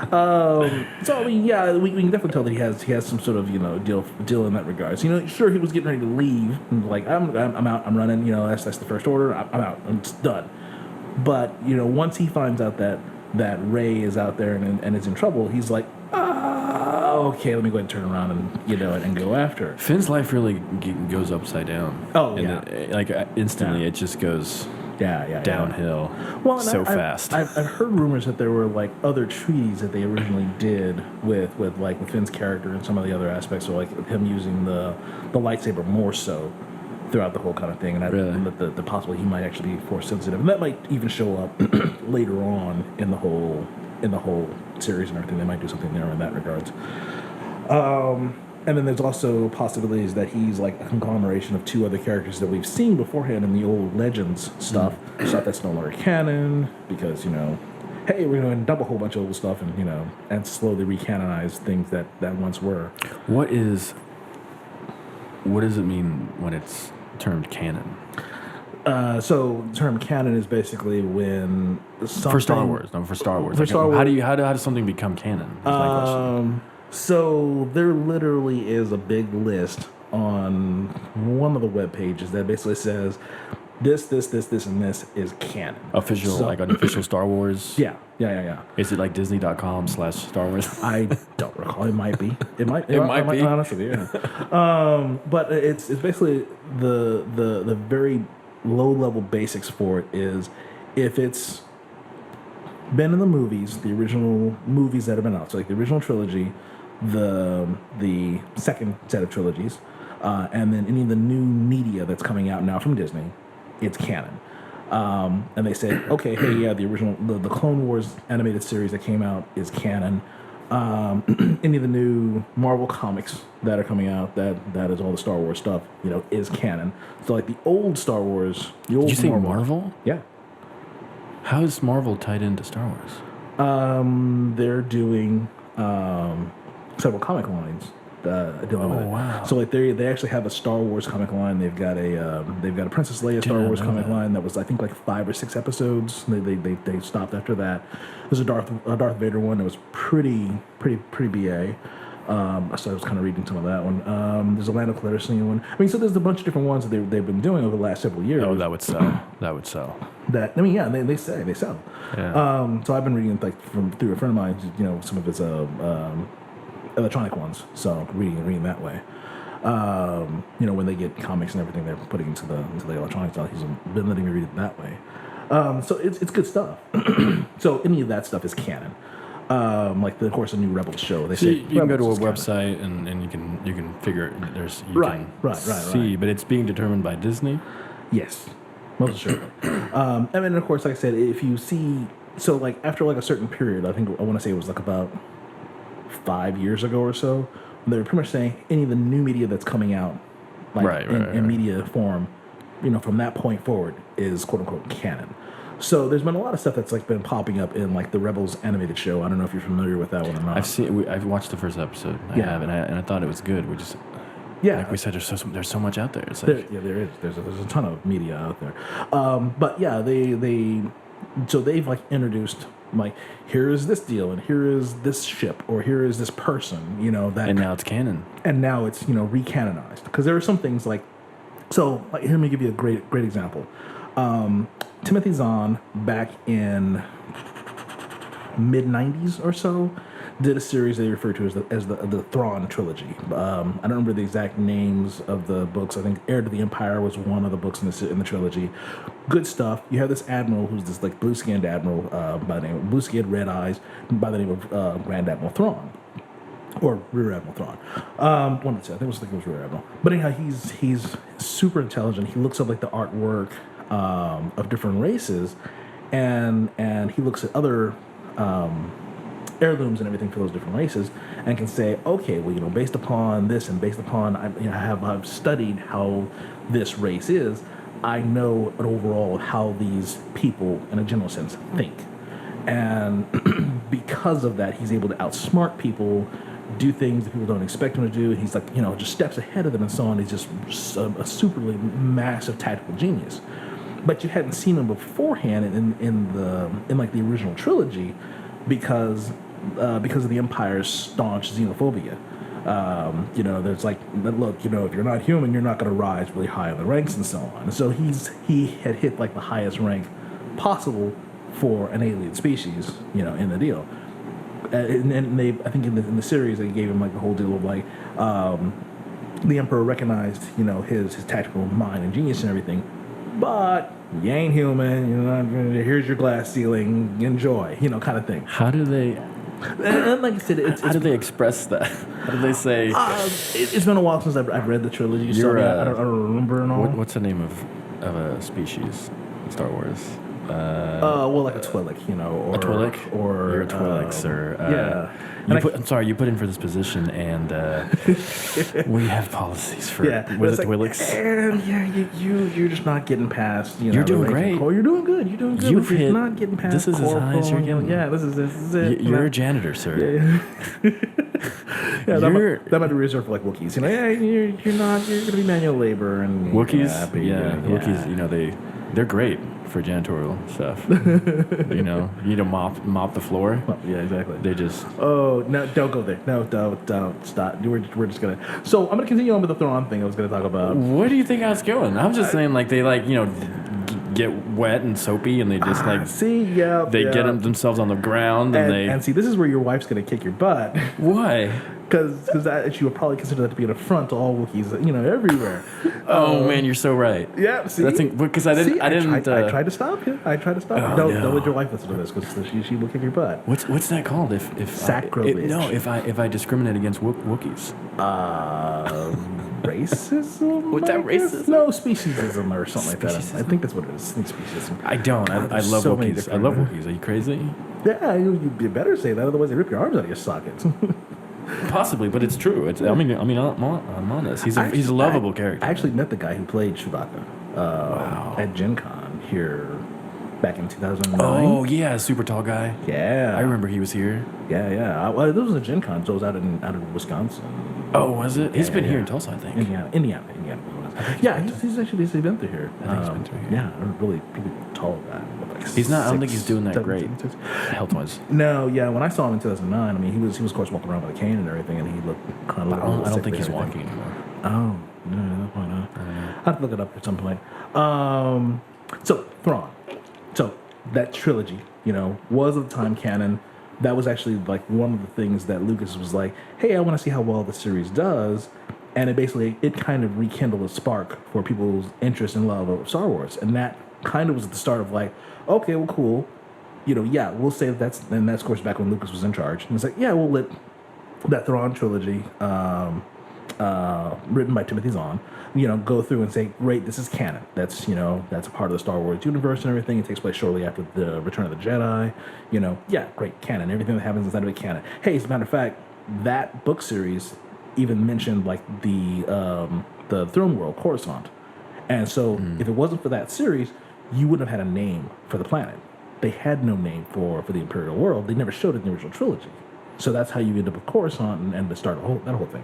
So I mean, yeah, we can definitely tell that he has some sort of deal in that regard. So, sure, he was getting ready to leave, and like I'm out, I'm running. That's the first order. I'm out. I'm just done. But once he finds out that Rey is out there and is in trouble, he's like, okay, let me go ahead and turn around and and go after her. Finn's life really goes upside down. Oh, and instantly, it just goes. Downhill. Well, fast. I've heard rumors that there were like other treaties that they originally did with Finn's character and some of the other aspects, so like him using the lightsaber more so throughout the whole kind of thing, and the possible he might actually be force sensitive, and that might even show up later on in the whole series and everything. They might do something there in that regards. And then there's also possibilities that he's like a conglomeration of two other characters that we've seen beforehand in the old Legends stuff, stuff that's no longer canon, because, hey, we're going to dump a whole bunch of old stuff and slowly recanonize things that once were. What is what does it mean when it's termed canon? So the term canon is basically when something... For Star Wars. No, for Star Wars. For Star Wars. How does something become canon? Is my question. So there literally is a big list on one of the web pages that basically says this, and this is canon. Official, like an official Star Wars? Yeah. Is it like Disney.com/Star Wars? I don't recall. It might be. It might be. Honestly, yeah. But it's basically the very low level basics for it is if it's been in the movies, the original movies that have been out, so like the original trilogy, the second set of trilogies, and then any of the new media that's coming out now from Disney, it's canon. And they said, okay, hey, yeah, the original, the Clone Wars animated series that came out is canon. Any of the new Marvel comics that are coming out, that is all the Star Wars stuff, is canon. So like the old Star Wars, Did you say Marvel? Yeah. How is Marvel tied into Star Wars? They're doing several comic lines. Dealing with it. Wow! So like they actually have a Star Wars comic line. They've got a Princess Leia Star Wars comic line that was I think like 5 or 6 episodes. They stopped after that. There's a Darth Vader one that was pretty BA. So I was kind of reading some of that one. There's a Lando Calrissian one. I mean, so there's a bunch of different ones that they've been doing over the last several years. Oh, that would sell. That would sell. That I mean, yeah, they sell. Yeah. So I've been reading like through a friend of mine, some of his electronic ones. So reading that way. When they get comics and everything, they're putting into the electronic style. He's been letting me read it that way. So it's good stuff. So any of that stuff is canon. Like of course the new Rebels show. They say you can go to a Rebels website and you can figure there's Right. but it's being determined by Disney. Yes, most assuredly. And then of course, like I said, if you see, so like after like a certain period, I want to say it was like about 5 years ago or so, they were pretty much saying any of the new media that's coming out, like in media form, from that point forward is quote unquote canon. So there's been a lot of stuff that's like been popping up in like the Rebels animated show. I don't know if you're familiar with that one or not. I've watched the first episode. I have, and I thought it was good. We just like we said, there's so much out there. It's like there is. There's a ton of media out there. But yeah, they've like introduced like here is this deal and here is this ship or here is this person. That and now it's canon. And now it's recanonized because there are some things like so. Like, here, let me give you a great example. Timothy Zahn, back in mid-90s or so, did a series they refer to as the Thrawn trilogy. I don't remember the exact names of the books. I think Heir to the Empire was one of the books in the trilogy. Good stuff. You have this admiral who's this like blue-skinned admiral by the name of blue-skinned, red eyes, by the name of Grand Admiral Thrawn. Or Rear Admiral Thrawn. One of the two. I think it was Rear Admiral. But anyhow, he's super intelligent. He looks up like the artwork of different races, and he looks at other heirlooms and everything for those different races, and can say, okay, well, based upon this and based upon I've studied how this race is, I know an overall how these people, in a general sense, think, and because of that, he's able to outsmart people. Do things that people don't expect him to do. He's like, just steps ahead of them and so on. He's just a superly massive tactical genius. But you hadn't seen him beforehand in like the original trilogy because of the Empire's staunch xenophobia. There's like, look, if you're not human, you're not going to rise really high in the ranks and so on. And so he had hit like the highest rank possible for an alien species, in the deal. And they, I think in the series, they gave him like the whole deal of like, the Emperor recognized, his tactical mind and genius and everything, but you ain't human. Here's your glass ceiling. Enjoy, kind of thing. How do they? And like I said, how do they express that? How do they say? It's been a while since I've read the trilogy, so I don't remember and all. What's the name of a species in Star Wars? Well, like a Twi'lek, or a Twi'lek, or you're a Twi'lek, sir. Yeah. You put in for this position, and we have policies for was it Twi'leks? And you're just not getting past. You're doing great. You're doing good. You're doing good. You're not getting past. This is as high as you're getting. Yeah, this is it. You're a janitor, sir. Yeah. Yeah, that might be reserved for like Wookiees. You know, yeah, you're going to be manual labor and Wookiees, happy. yeah, Wookiees. You know, they're great for janitorial stuff. You know, you need to mop the floor. Well, yeah, exactly. They just. Oh no! Don't go there. No, don't stop. We're just gonna. So I'm gonna continue on with the Thrawn thing I was gonna talk about. Where do you think I was going? I'm just saying, like, they get wet and soapy, and they just they get themselves on the ground, and see, this is where your wife's gonna kick your butt. Why? Because she would probably consider that to be an affront to all Wookiees, everywhere. Oh man, you're so right. Yeah, see, because I didn't. I tried to stop you. Don't let your wife listen to this because she will kick your butt. What's that called? If sacrilege. If I discriminate against Wookiees. Racism? What's that, racism? No, speciesism or something like that. I think that's what it is. I think speciesism. I don't. I love so Wookiees. I love Wookiees. Are you crazy? Yeah, you better say that. Otherwise, they rip your arms out of your sockets. Possibly, but it's true. I'm honest. He's a lovable character. I actually met the guy who played Chewbacca at Gen Con here back in 2009. Oh yeah, super tall guy. Yeah, I remember he was here. Yeah. Well, this was a Gen Con, so it was out in Wisconsin. Oh, was it? He's been here in Tulsa, I think. Indiana. He's been through here. I think he's been through here. Yeah, a really tall guy. He's not. I don't think he's doing that great, health-wise. No, yeah. When I saw him in 2009, I mean, he was of course walking around with a cane and everything, and he looked kind of. I don't think he's walking anymore. Oh, no, why not? I have to look it up at some point. So Thrawn. So that trilogy, was at the time canon. That was actually like one of the things that Lucas was like, "Hey, I want to see how well the series does." And it kind of rekindled a spark for people's interest and love of Star Wars. And that kind of was the start of like, okay, well, cool. We'll say that's of course back when Lucas was in charge. And it's like, yeah, we'll let that Thrawn trilogy, written by Timothy Zahn, go through and say, great, this is canon. That's a part of the Star Wars universe and everything. It takes place shortly after the Return of the Jedi. Yeah, great, canon. Everything that happens inside of it, canon. Hey, as a matter of fact, that book series even mentioned like the throne world, Coruscant. And so if it wasn't for that series, you wouldn't have had a name for the planet. They had no name for the Imperial world. They never showed it in the original trilogy. So that's how you end up with Coruscant and to start that whole thing.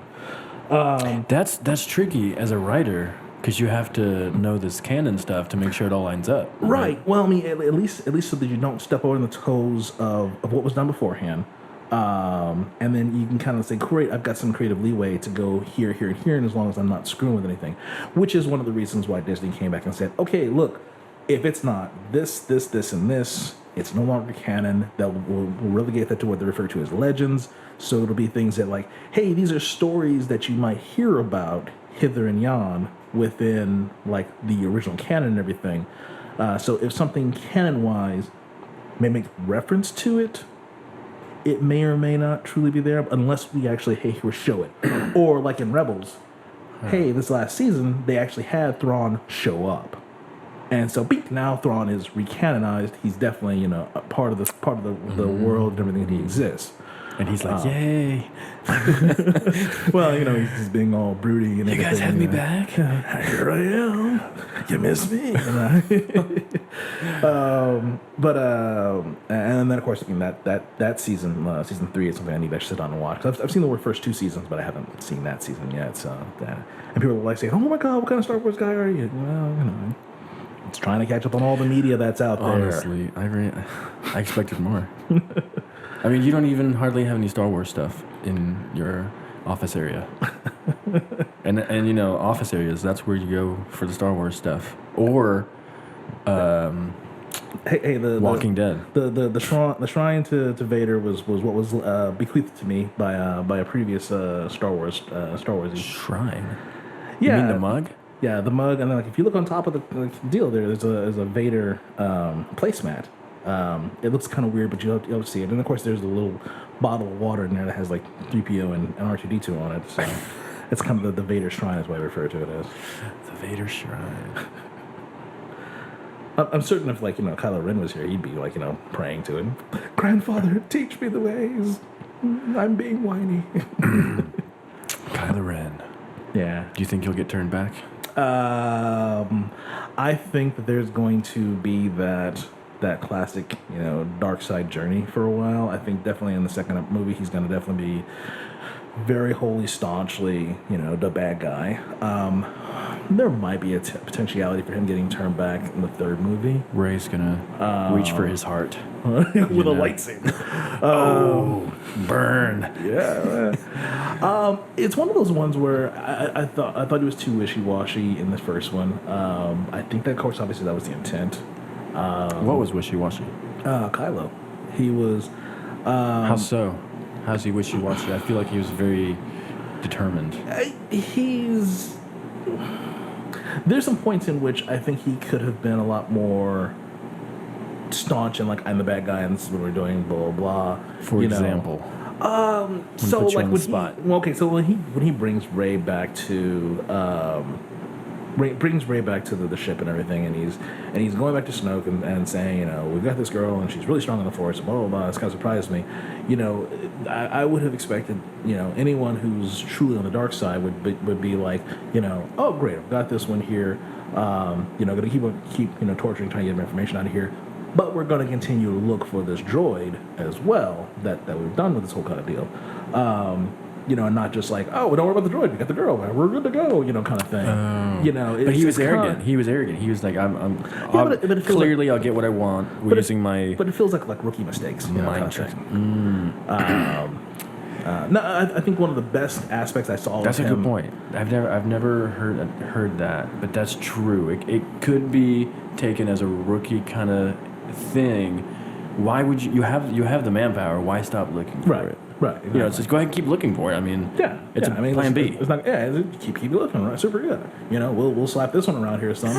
That's tricky as a writer because you have to know this canon stuff to make sure it all lines up. Right. Well, I mean, at least so that you don't step over the toes of what was done beforehand. And then you can kind of say, great, I've got some creative leeway to go here, and here, and as long as I'm not screwing with anything. Which is one of the reasons why Disney came back and said, okay, look, if it's not this, and this, it's no longer canon. We'll relegate that to what they refer to as legends. So it'll be things that like, hey, these are stories that you might hear about hither and yon within like the original canon and everything. So if something canon-wise may make reference to it, it may or may not truly be there unless we actually, hey, here, show it. Or like in Rebels, hey, this last season, they actually had Thrawn show up. And so, now Thrawn is recanonized. He's definitely, a part of the world and everything that he exists. And he's like, yay. Well, he's being all broody. And you guys have me back? Here I am. You miss me. And then, of course, that season, season 3 is something I need to actually sit down and watch. I've seen the first 2 seasons, but I haven't seen that season yet. So, and people are like saying, oh my God, what kind of Star Wars guy are you? Well, it's trying to catch up on all the media that's out there. Honestly, I expected more. I mean, you don't even hardly have any Star Wars stuff in your office area. and office areas, that's where you go for the Star Wars stuff. Or the Walking Dead. The shrine to Vader was what was bequeathed to me by a previous Star Wars shrine. Yeah, you mean the mug? Yeah, the mug, and then if you look on top of the deal, there's a Vader placemat. It looks kind of weird, but you'll see it. And of course, there's a little bottle of water in there that has like 3PO and R2D2 on it. So it's kind of the Vader shrine is what I refer to it as. The Vader shrine. I'm certain if Kylo Ren was here, he'd be praying to him. Grandfather, teach me the ways. I'm being whiny. Kylo Ren. Yeah. Do you think he'll get turned back? I think that there's going to be that classic, dark side journey for a while. I think definitely in the second movie he's going to definitely be very wholly staunchly, the bad guy. There might be a potentiality for him getting turned back in the third movie Ray's gonna reach for his heart with a lightsaber. Oh, burn! Yeah. It's one of those ones where I thought he was too wishy-washy in the first one. I think that, of course, obviously that was the intent. What was wishy-washy? Kylo. He was. How so? How's he wishy-washy? I feel like he was very determined. There's some points in which I think he could have been a lot more staunch and like, I'm the bad guy and this is what we're doing, blah blah blah. For example, so put you like on the spot. So when he brings Ray back to brings Ray back to the ship and everything, and he's going back to Snoke and saying, we've got this girl and she's really strong in the Force, blah blah blah. This kind of surprised me. I would have expected anyone who's truly on the dark side would be like, oh great, I've got this one here. Gonna keep torturing, trying to get more information out of here. But we're going to continue to look for this droid as well that we've done with this whole kind of deal. And not just like, oh, don't worry about the droid. We got the girl. We're good to go, kind of thing. But he was arrogant. He was arrogant. He was like, but it clearly I'll get what I want using my... But it feels like rookie mistakes. Mind trick. No, I think one of the best aspects I saw That's of a him... good point. I've never heard that, but that's true. It could be taken as a rookie kind of thing. Why would you have the manpower? Why stop looking for it? Right. Exactly. It's just go ahead and keep looking for it. I mean, it's a plan B. It's not. Yeah, keep looking. Right, super good. We'll slap this one around here some.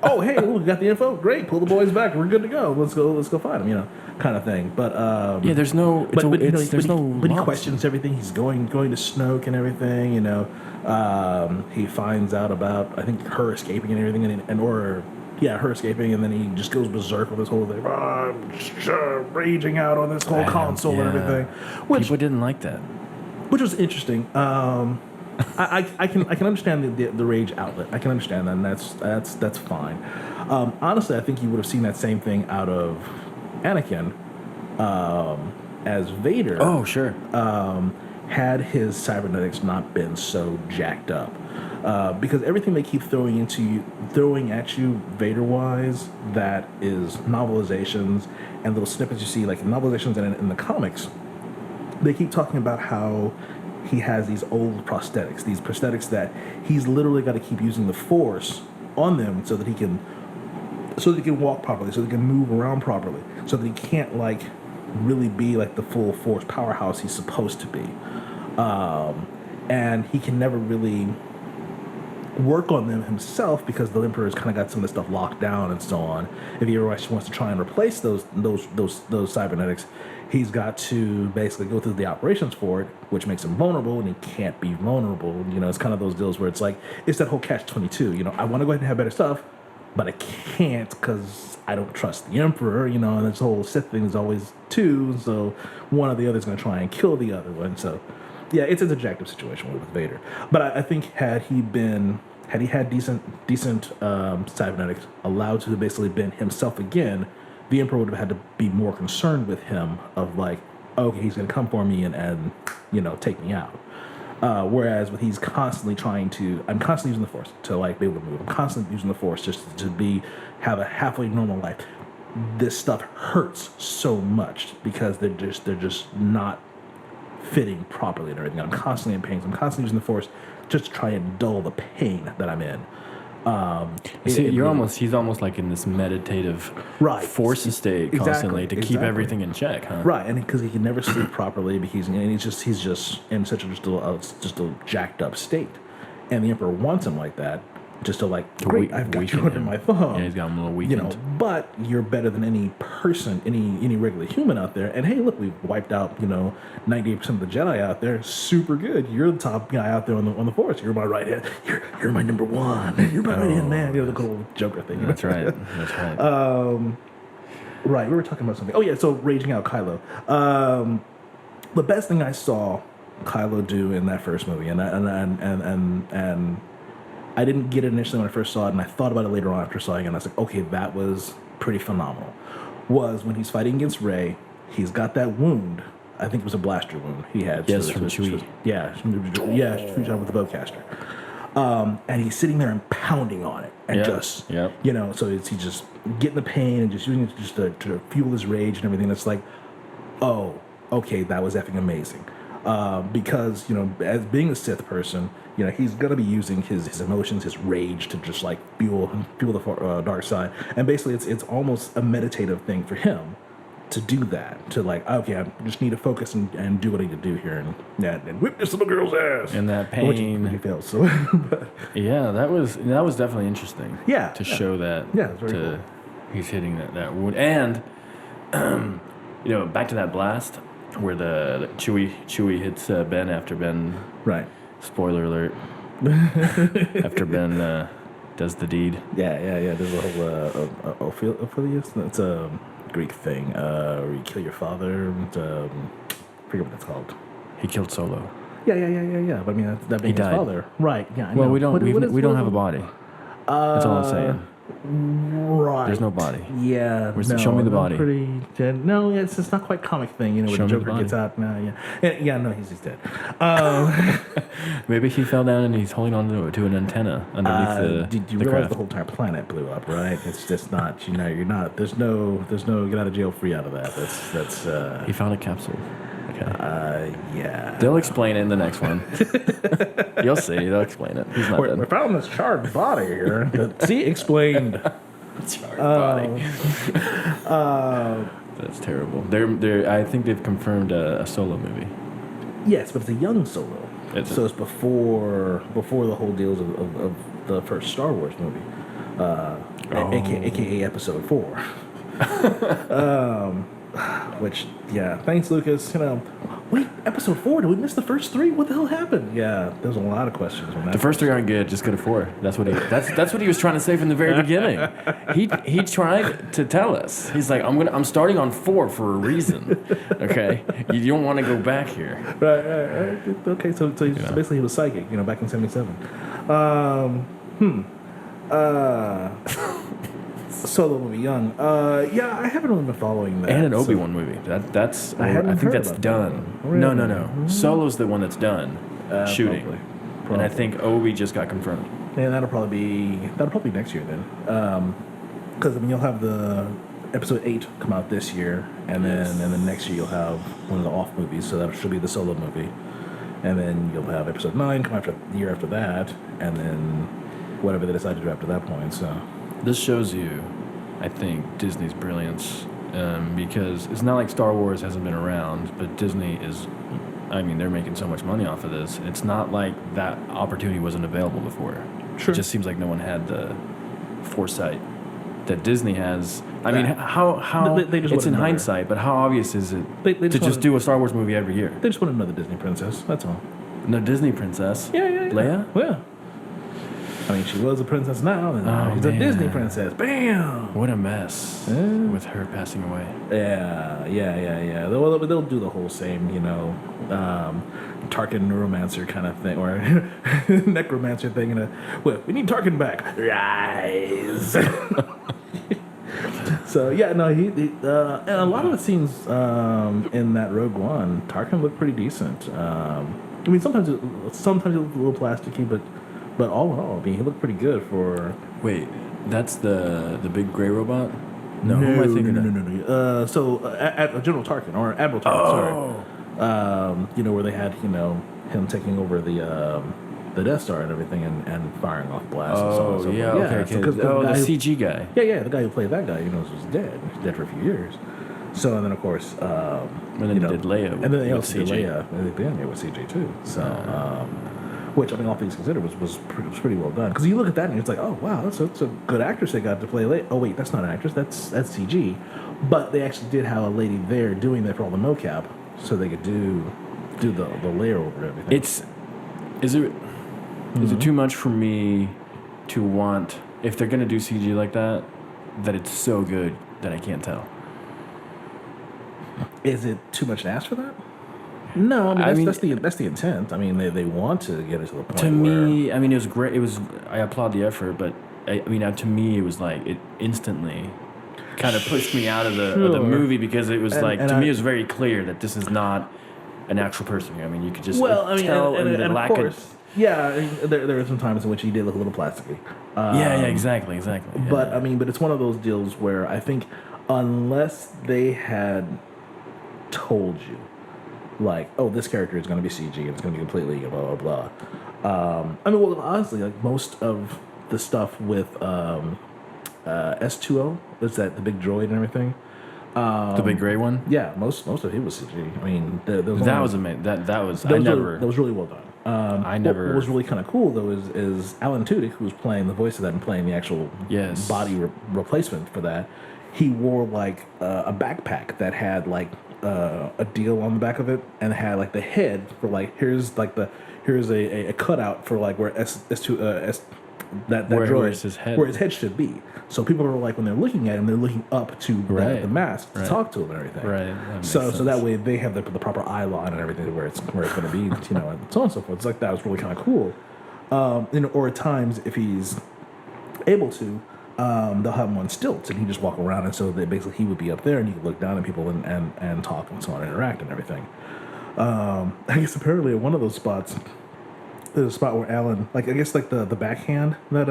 Oh, hey, we got the info. Great, pull the boys back. We're good to go. Let's go find them. Kind of thing. But there's no. But he questions everything. He's going to Snoke and everything. He finds out about, I think, her escaping and everything, her escaping, and then he just goes berserk with this whole thing, raging out on this whole console and everything. Which people didn't like that. Which was interesting. I can understand the rage outlet. I can understand that, and that's fine. Honestly, I think you would have seen that same thing out of Anakin as Vader. Oh, sure. Had his cybernetics not been so jacked up. Because everything they keep throwing at you Vader-wise, that is novelizations and little snippets you see, like novelizations in the comics, they keep talking about how he has these old prosthetics that he's literally got to keep using the Force on them so that he can walk properly, so that he can move around properly, so that he can't really be like the full Force powerhouse he's supposed to be. And he can never really work on them himself because the Emperor's kind of got some of the stuff locked down and so on. If he ever wants to try and replace those cybernetics, he's got to basically go through the operations for it, which makes him vulnerable, and he can't be vulnerable. It's kind of those deals where it's like, it's that whole catch-22. I want to go ahead and have better stuff, but I can't because I don't trust the Emperor, and this whole Sith thing is always two, so one or the other is going to try and kill the other one. So yeah, it's a subjective situation with Vader. But I think had he had decent cybernetics allowed to basically been himself again, the Emperor would have had to be more concerned with him of like, okay, he's going to come for me and take me out. Whereas with he's constantly I'm constantly using the Force to be able to move. I'm constantly using the Force just to have a halfway normal life. This stuff hurts so much because they're just not fitting properly and everything. I'm constantly in pain. So I'm constantly using the Force just to try and dull the pain that I'm in. He's almost like in this meditative Force state constantly to keep everything in check, huh? Right, and because he can never sleep properly because he's just in such a jacked up state, and the Emperor wants him like that. Just great, I've got you under my thumb. Yeah, he's got him a little weakened. But you're better than any person, any regular human out there. And hey, look, we've wiped out, 98% of the Jedi out there. Super good. You're the top guy out there on the Force. You're my right hand. You're my number one. You're my right hand man. The good old Joker thing. That's right. That's right. Right. We were talking about something. Oh yeah. So raging out Kylo. The best thing I saw Kylo do in that first movie, and I didn't get it initially when I first saw it, and I thought about it later on after seeing it, and I was like, okay, that was pretty phenomenal. Was when he's fighting against Rey, he's got that wound I think it was a blaster wound he had. Yes, from Chewie. Yeah, Chewie shot with the bowcaster. And he's sitting there and pounding on it, and so he's just getting the pain and just using it just to fuel his rage and everything. It's like, oh, okay, that was effing amazing. Because as being a Sith person, he's gonna be using his emotions, his rage to just like fuel the dark side, and basically it's almost a meditative thing for him to do that, to like, okay, I just need to focus and do what I need to do here, and whip this little girl's ass. And that pain, he fails. So, yeah, that was definitely interesting. Yeah, to show that. Yeah, it's very cool. He's hitting that wound, and back to that blast where the Chewie hits Ben after Ben. Right. Spoiler alert. After Ben does the deed. Yeah. There's a whole Ophelius. That's a Greek thing. Where you kill your father. And, I forget what that's called. He killed Solo. Yeah. But I mean, that being his father, right? Yeah. I know. Well, we don't have a body. That's all I'm saying. Right. There's no body. Yeah. Show me the body. Pretty dead. No, it's not quite comic thing. Where the Joker gets out. No, yeah. No, he's dead. Maybe he fell down and he's holding on to an antenna underneath Did you the realize craft. the whole entire planet blew up? Right. It's just not. You're not. There's no get out of jail free out of that. That's. He found a capsule. Okay. Yeah. They'll explain it in the next one. You'll see. They'll explain it. He's not dead. We found this charred body here. See, explained. Charred body. That's terrible. I think they've confirmed a Solo movie. Yes, but it's a young Solo. So it's before the whole deals of the first Star Wars movie, aka Episode 4. Which, thanks, Lucas. Wait, Episode 4? Did we miss the first 3? What the hell happened? Yeah, there's a lot of questions on that. The first 3 aren't good. Just go to 4. That's what he was trying to say from the very beginning. He tried to tell us. He's like, I'm starting on 4 for a reason. Okay, you don't want to go back here. Right. Okay, so basically he was psychic. Back in '77. Solo movie, young. I haven't really been following that. And an Obi-Wan movie. I think that's done. Really? No. Mm-hmm. Solo's the one that's done shooting. Probably. And I think Obi just got confirmed. Yeah, that'll probably be next year then. Because you'll have the Episode 8 come out this year, and then next year you'll have one of the off movies, so that should be the Solo movie, and then you'll have Episode 9 come after the year after that, and then whatever they decide to do after that point. So. This shows you, I think, Disney's brilliance, because it's not like Star Wars hasn't been around, but Disney is, they're making so much money off of this. It's not like that opportunity wasn't available before. Sure. It just seems like no one had the foresight that Disney has. How it's in hindsight, but how obvious is it to just do a Star Wars movie every year? They just want another Disney princess, that's all. No Disney princess? Yeah. Leia? Yeah. She was a princess now, and she's a Disney princess. Bam! What a mess with her passing away. Yeah. They'll do the whole same, Tarkin neuromancer kind of thing, or necromancer thing. Well, we need Tarkin back. Rise. So he and a lot of the scenes in that Rogue One, Tarkin looked pretty decent. Sometimes it looked a little plasticky, but all in all, he looked pretty good for. Wait, that's the big gray robot? No, who am I thinking of? So General Tarkin or Admiral Tarkin. Sorry. Where they had him taking over the Death Star and everything and firing off blasts. Oh, so yeah, okay. So the CG guy. Yeah, the guy who played that guy, was dead. He's dead for a few years. So and then of course, and then he did Leia. And then they also did Leia at the end with CG too. So. Which, all things considered, was pretty well done. Because you look at that and it's like, oh, wow, that's a good actress they got to play Leia. Oh, wait, that's not an actress. That's CG. But they actually did have a lady there doing that for all the mocap, so they could do the layer over everything. Is it too much for me to want, if they're going to do CG like that it's so good that I can't tell? Is it too much to ask for that? No, that's the intent. They want to get it to the point. To me, it was great. I applaud the effort, but to me, it was like it instantly kind of pushed me out of the movie because it was to me it was very clear that this is not an actual person. I mean, you could just tell in the lack of. Yeah, there are some times in which he did look a little plasticky. Exactly. Yeah. But it's one of those deals where I think unless they had told you, like, oh, this character is going to be CG and it's going to be completely blah blah blah. Honestly, like most of the stuff with S2O, is that the big droid and everything? The big gray one. Yeah, most of it was CG. I mean, that was amazing. That was really well done. What was really kind of cool though is Alan Tudyk, who was playing the voice of that and playing the actual body replacement for that. He wore like a backpack that had like a deal on the back of it and had like the head for like here's a cutout for like where that droid where his head should be. So people are like when they're looking at him, they're looking up to the mask to talk to him and everything. Right. So that way they have the proper eye line and everything where it's going to be, and so on and so forth. It's like that was really kind of cool. Or at times if he's able to, they'll have him on stilts and he just walk around, and so that basically he would be up there and he could look down at people and talk and so on, and interact and everything. I guess apparently at one of those spots. There's a spot where Alan, like I guess like the backhand that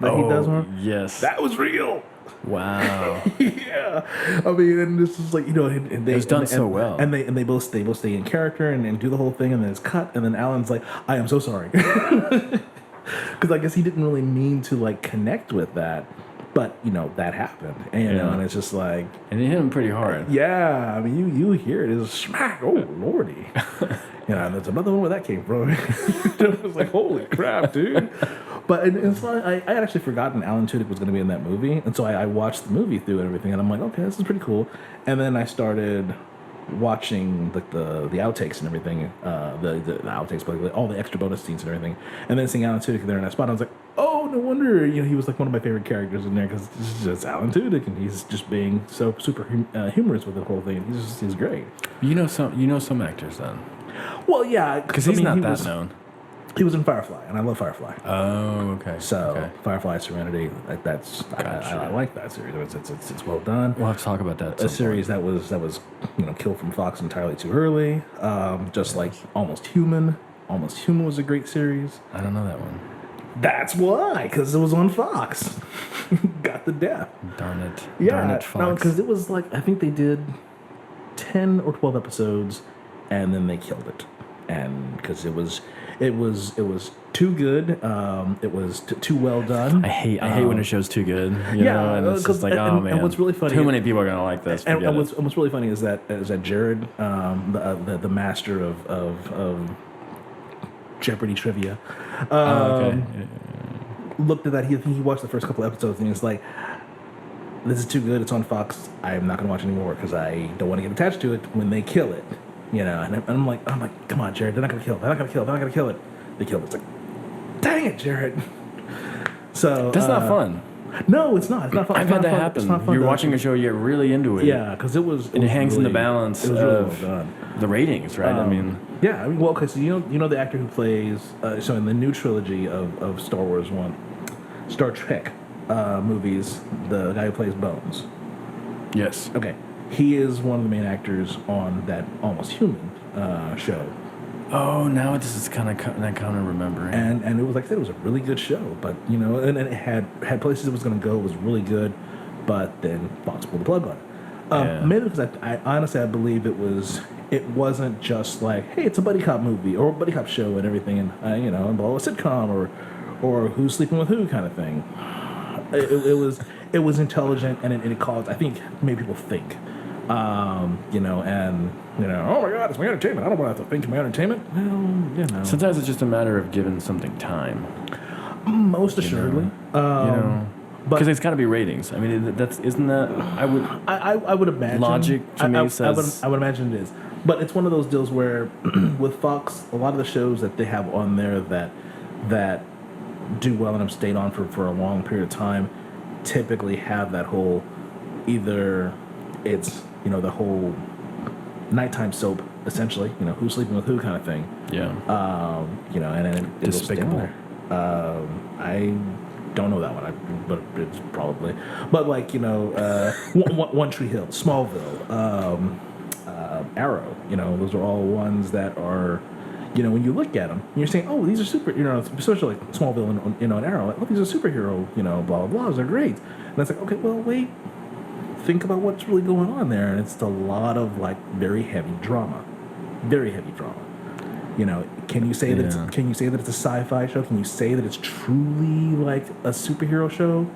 he does on him. Yes, that was real. Wow. Yeah, I mean, and this is like and they, it was done so well, and they both stay in character and do the whole thing, and then it's cut, and then Alan's like, I am so sorry, because I guess he didn't really mean to like connect with that. But that happened, and and it's just like, and it hit him pretty hard. Yeah, I mean, you hear it, it's smack. Oh lordy, and there's another one where that came from. It was like, holy crap, dude. But and so I had actually forgotten Alan Tudyk was going to be in that movie, and so I watched the movie through and everything, and I'm like, okay, this is pretty cool. And then I started watching like the outtakes and everything, the outtakes, but all the extra bonus scenes and everything, and then seeing Alan Tudyk there in that spot, I was like, oh, no wonder he was like one of my favorite characters in there, because this is just Alan Tudyk, and he's just being so super humorous with the whole thing. He's great. You know some actors then. Well, yeah, because he's not that known. He was in Firefly, and I love Firefly. Oh, okay. So Firefly, Serenity, that's gotcha. I like that series. It's well done. We'll have to talk about that. A series that was killed from Fox entirely too early. Just like Almost Human. Almost Human was a great series. I don't know that one. That's why, because it was on Fox. Got the death. Darn it. Yeah, Darn it, Fox. No, because it was like I think they did 10 or 12 episodes, and then they killed it, and because it was too good. It was too well done. I hate when a show's too good. You know? And it's just like, oh man, and what's really funny, too many people are gonna like this. And what's really funny is that Jared, the master of Jeopardy trivia, looked at that. He watched the first couple episodes and he was like, "This is too good. It's on Fox. I'm not gonna watch anymore because I don't want to get attached to it when they kill it." And I'm like, come on, Jared, they're not gonna kill it. They're not gonna kill it. They killed it. It's like, dang it, Jared. So that's not fun. No, it's not. It's not fun. I've had that happen. You're watching a show, you get really into it. Yeah, because it hangs really, in the balance of really well the ratings, right? Well, okay. So you know the actor who plays in the new trilogy of Star Wars Star Trek movies, the guy who plays Bones. Yes. Okay. He is one of the main actors on that Almost Human show. Oh, now this is kind of remembering. And it was, like I said, it was a really good show. But, and it had places it was going to go. It was really good. But then Fox pulled the plug on it. Maybe because I honestly, I believe it wasn't just like, hey, it's a buddy cop movie or a buddy cop show and everything. And, a sitcom or Who's Sleeping with Who kind of thing. It was intelligent and it caused, I think, made people think. Oh my God, it's my entertainment. I don't want to have to think of my entertainment. Well, sometimes it's just a matter of giving something time. Most assuredly. Because it's got to be ratings. I mean, isn't that? I would imagine. Logic to me says. I would imagine it is. But it's one of those deals where, with Fox, a lot of the shows that they have on there that do well and have stayed on for a long period of time, typically have that whole, either it's the whole nighttime soap, essentially, Who's Sleeping with Who kind of thing. Yeah. And then it Despicable. I don't know that one, but it's probably. But like One Tree Hill, Smallville, Arrow. Those are all ones that are. When you look at them, you're saying, "Oh, these are super." Especially like Smallville and Arrow. Like, oh, these are superhero. Blah blah blah. They're great. And it's like, okay, well, wait. Think about what's really going on there, and it's a lot of like very heavy drama. Can you say that? Can you say that it's a sci-fi show? Can you say that it's truly like a superhero show?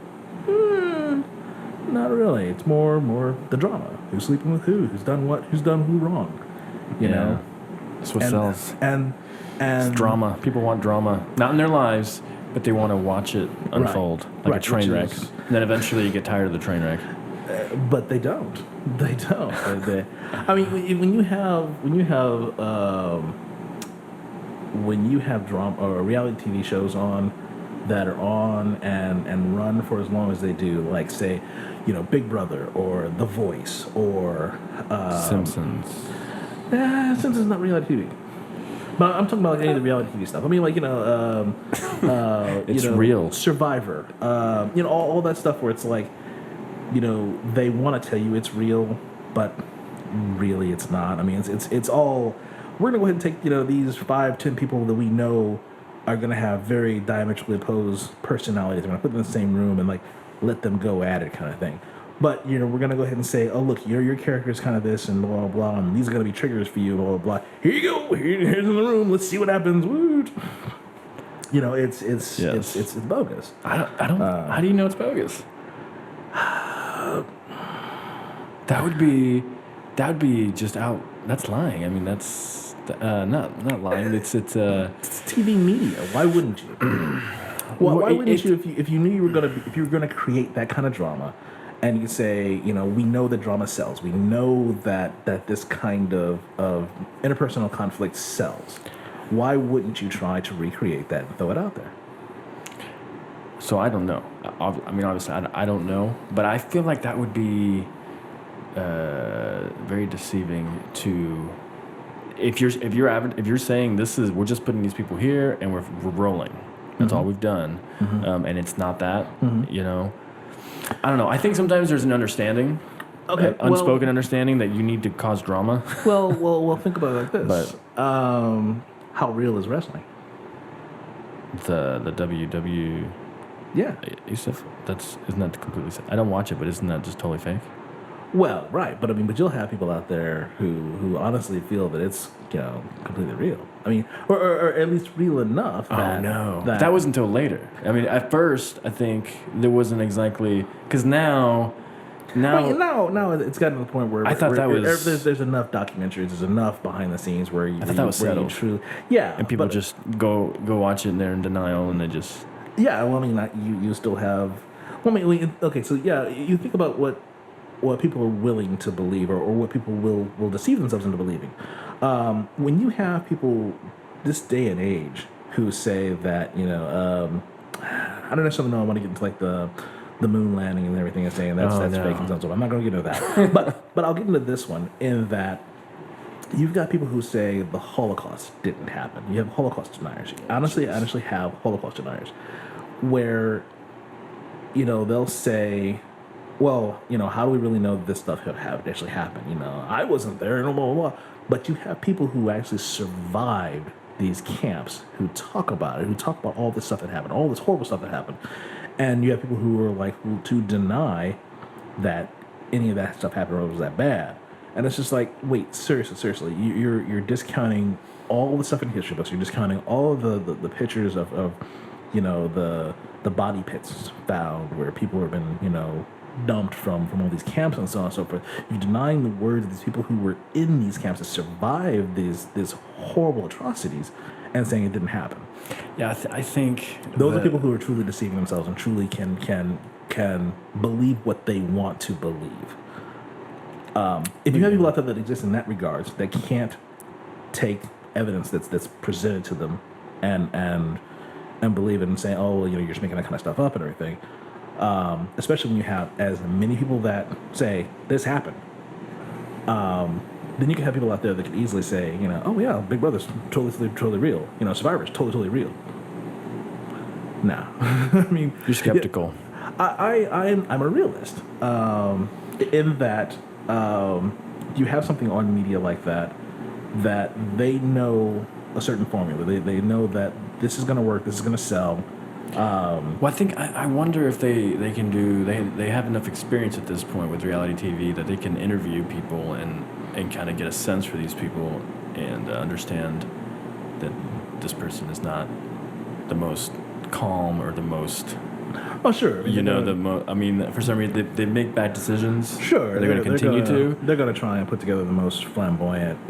Not really. It's more the drama. Who's sleeping with who? Who's done what? Who's done who wrong? You know. That's what sells. And it's drama. People want drama, not in their lives, but they want to watch it unfold like a train wreck. And then eventually you get tired of the train wreck. But they don't. They don't. I mean, when you have drama or reality TV shows on that are on and run for as long as they do, like say, Big Brother or The Voice or Simpsons. Simpsons is not reality TV. But I'm talking about like any of the reality TV stuff. I mean, like it's real. Survivor. All that stuff where it's like, they want to tell you it's real, but really it's not. I mean, it's all. We're gonna go ahead and take these 5-10 people that we know are gonna have very diametrically opposed personalities. We're gonna put them in the same room and like let them go at it, kind of thing. But we're gonna go ahead and say, oh look, your character is kind of this and blah blah blah, and these are gonna be triggers for you, blah blah blah. Here you go. Here's in the room. Let's see what happens. Woot. It's bogus. I don't. How do you know it's bogus? That would be just out. That's lying. I mean, that's not lying. It's TV media. Why wouldn't you? Why wouldn't you if you knew you were gonna create that kind of drama, and you say, we know that drama sells. We know that this kind of interpersonal conflict sells. Why wouldn't you try to recreate that and throw it out there? So I don't know. I mean, obviously, I don't know, but I feel like that would be very deceiving to if you're saying we're just putting these people here and we're rolling. That's all we've done, and it's not that. I don't know. I think sometimes there's an understanding, unspoken understanding that you need to cause drama. Well, think about it like this. But how real is wrestling? The WW. Yeah. Isn't that completely? I don't watch it, but isn't that just totally fake? Well, right, but you'll have people out there who honestly feel that it's completely real. I mean, or at least real enough. That was until later. I mean, at first, I think there wasn't exactly because now it's gotten to the point where I thought there's enough documentaries, there's enough behind the scenes where you. I thought that was settled. And people just go watch it and they're in denial and they just. Yeah, well, I mean, you still have. Well, I mean, okay, so yeah, you think about what people are willing to believe, or what people will deceive themselves into believing. When you have people this day and age who say that I don't necessarily know. I want to get into like the moon landing and everything, and saying that's fake and so on. So I'm not going to get into that. but I'll get into this one in that. You've got people who say the Holocaust didn't happen. You have Holocaust deniers. I honestly have Holocaust deniers where, they'll say, well, how do we really know that this stuff actually happened? I wasn't there, and blah, blah, blah. But you have people who actually survived these camps who talk about it, who talk about all this stuff that happened, all this horrible stuff that happened. And you have people who are to deny that any of that stuff happened or it was that bad. And it's just like, wait, seriously, you're discounting all the stuff in history books. You're discounting all of the pictures of the body pits found where people have been dumped from all these camps and so on and so forth. You're denying the words of these people who were in these camps that survived these horrible atrocities, and saying it didn't happen. Yeah, I think those are people who are truly deceiving themselves and truly can believe what they want to believe. If you have people out there that exist in that regards that can't take evidence that's presented to them and believe it and say, oh, well, you're just making that kind of stuff up and everything, especially when you have as many people that say this happened, then you can have people out there that could easily say, oh yeah, Big Brother's totally real, Survivor's totally real. No. I mean, You're skeptical. I'm a realist. In that you have something on media like that they know a certain formula. They know that this is going to work. This is going to sell. Well, I wonder if they can do they have enough experience at this point with reality TV that they can interview people and kind of get a sense for these people and understand that this person is not the most calm or the most. Oh, sure. I mean, for some reason they make bad decisions. Sure, they're going to continue to. They're going to try and put together the most flamboyant,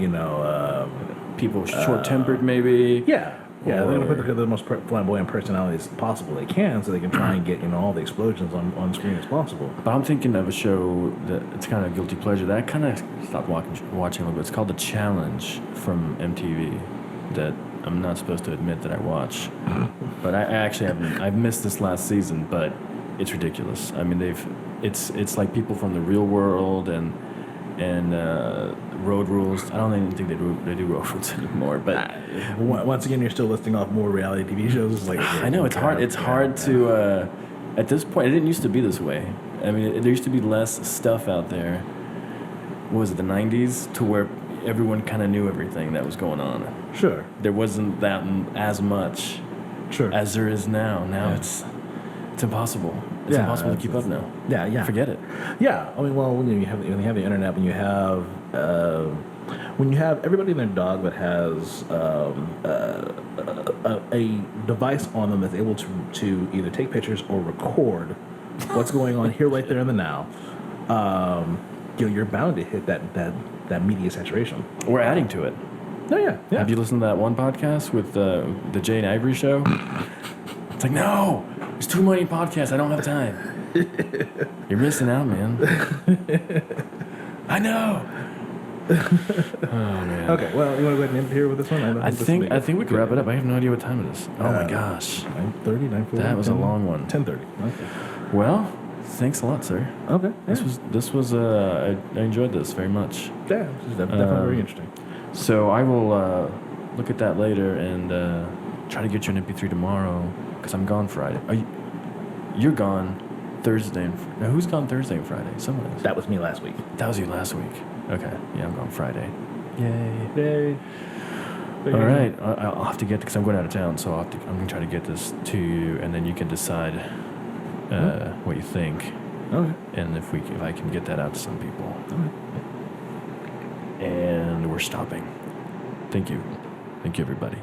people short-tempered, maybe. Yeah, they're going to put together the most flamboyant personalities possible they can, so they can try and get all the explosions on screen as possible. But I'm thinking of a show that it's kind of a guilty pleasure that I kind of stopped watching a little bit. It's called The Challenge from MTV. That I'm not supposed to admit that I watch, but I actually haven't. I've missed this last season, but it's ridiculous. I mean, it's like people from the real world and road rules. I don't even think they do road rules anymore. But once again, you're still listing off more reality TV shows. It's like, I know it's hard. It's hard to. At this point, it didn't used to be this way. I mean, there used to be less stuff out there. What was it, the '90s, to where everyone kind of knew everything that was going on. Sure. There wasn't that as much. Sure. As there is now. Now it's impossible. It's impossible to keep up now. Yeah. Forget it. Yeah. I mean, well, when you have the internet, when you have everybody and their dog that has a device on them that's able to either take pictures or record what's going on here, right there, in the now, you're bound to hit that media saturation. We're adding to it. Oh, yeah. Have you listened to that one podcast with the Jay and Ivory show? It's like, no, there's too many podcasts. I don't have time. You're missing out, man. I know. Oh, man. Okay, well, you want to go ahead and end here with this one? I think we can wrap it up. I have no idea what time it is. Oh, my gosh. 9:30, 9:40. That was a long one. 10:30. Okay. Well, thanks a lot, sir. Okay. Yeah. This was I enjoyed this very much. Yeah, this is definitely very interesting. So I will look at that later and try to get you an MP3 tomorrow because I'm gone Friday. You're gone Thursday. Now who's gone Thursday and Friday? Someone is. That was me last week. That was you last week. Okay. Yeah, I'm gone Friday. Yay. Yay. All right. I'll have to get because I'm going out of town, so I'm going to try to get this to you, and then you can decide what you think. Okay. And if I can get that out to some people. Okay. And we're stopping. Thank you. Thank you, everybody.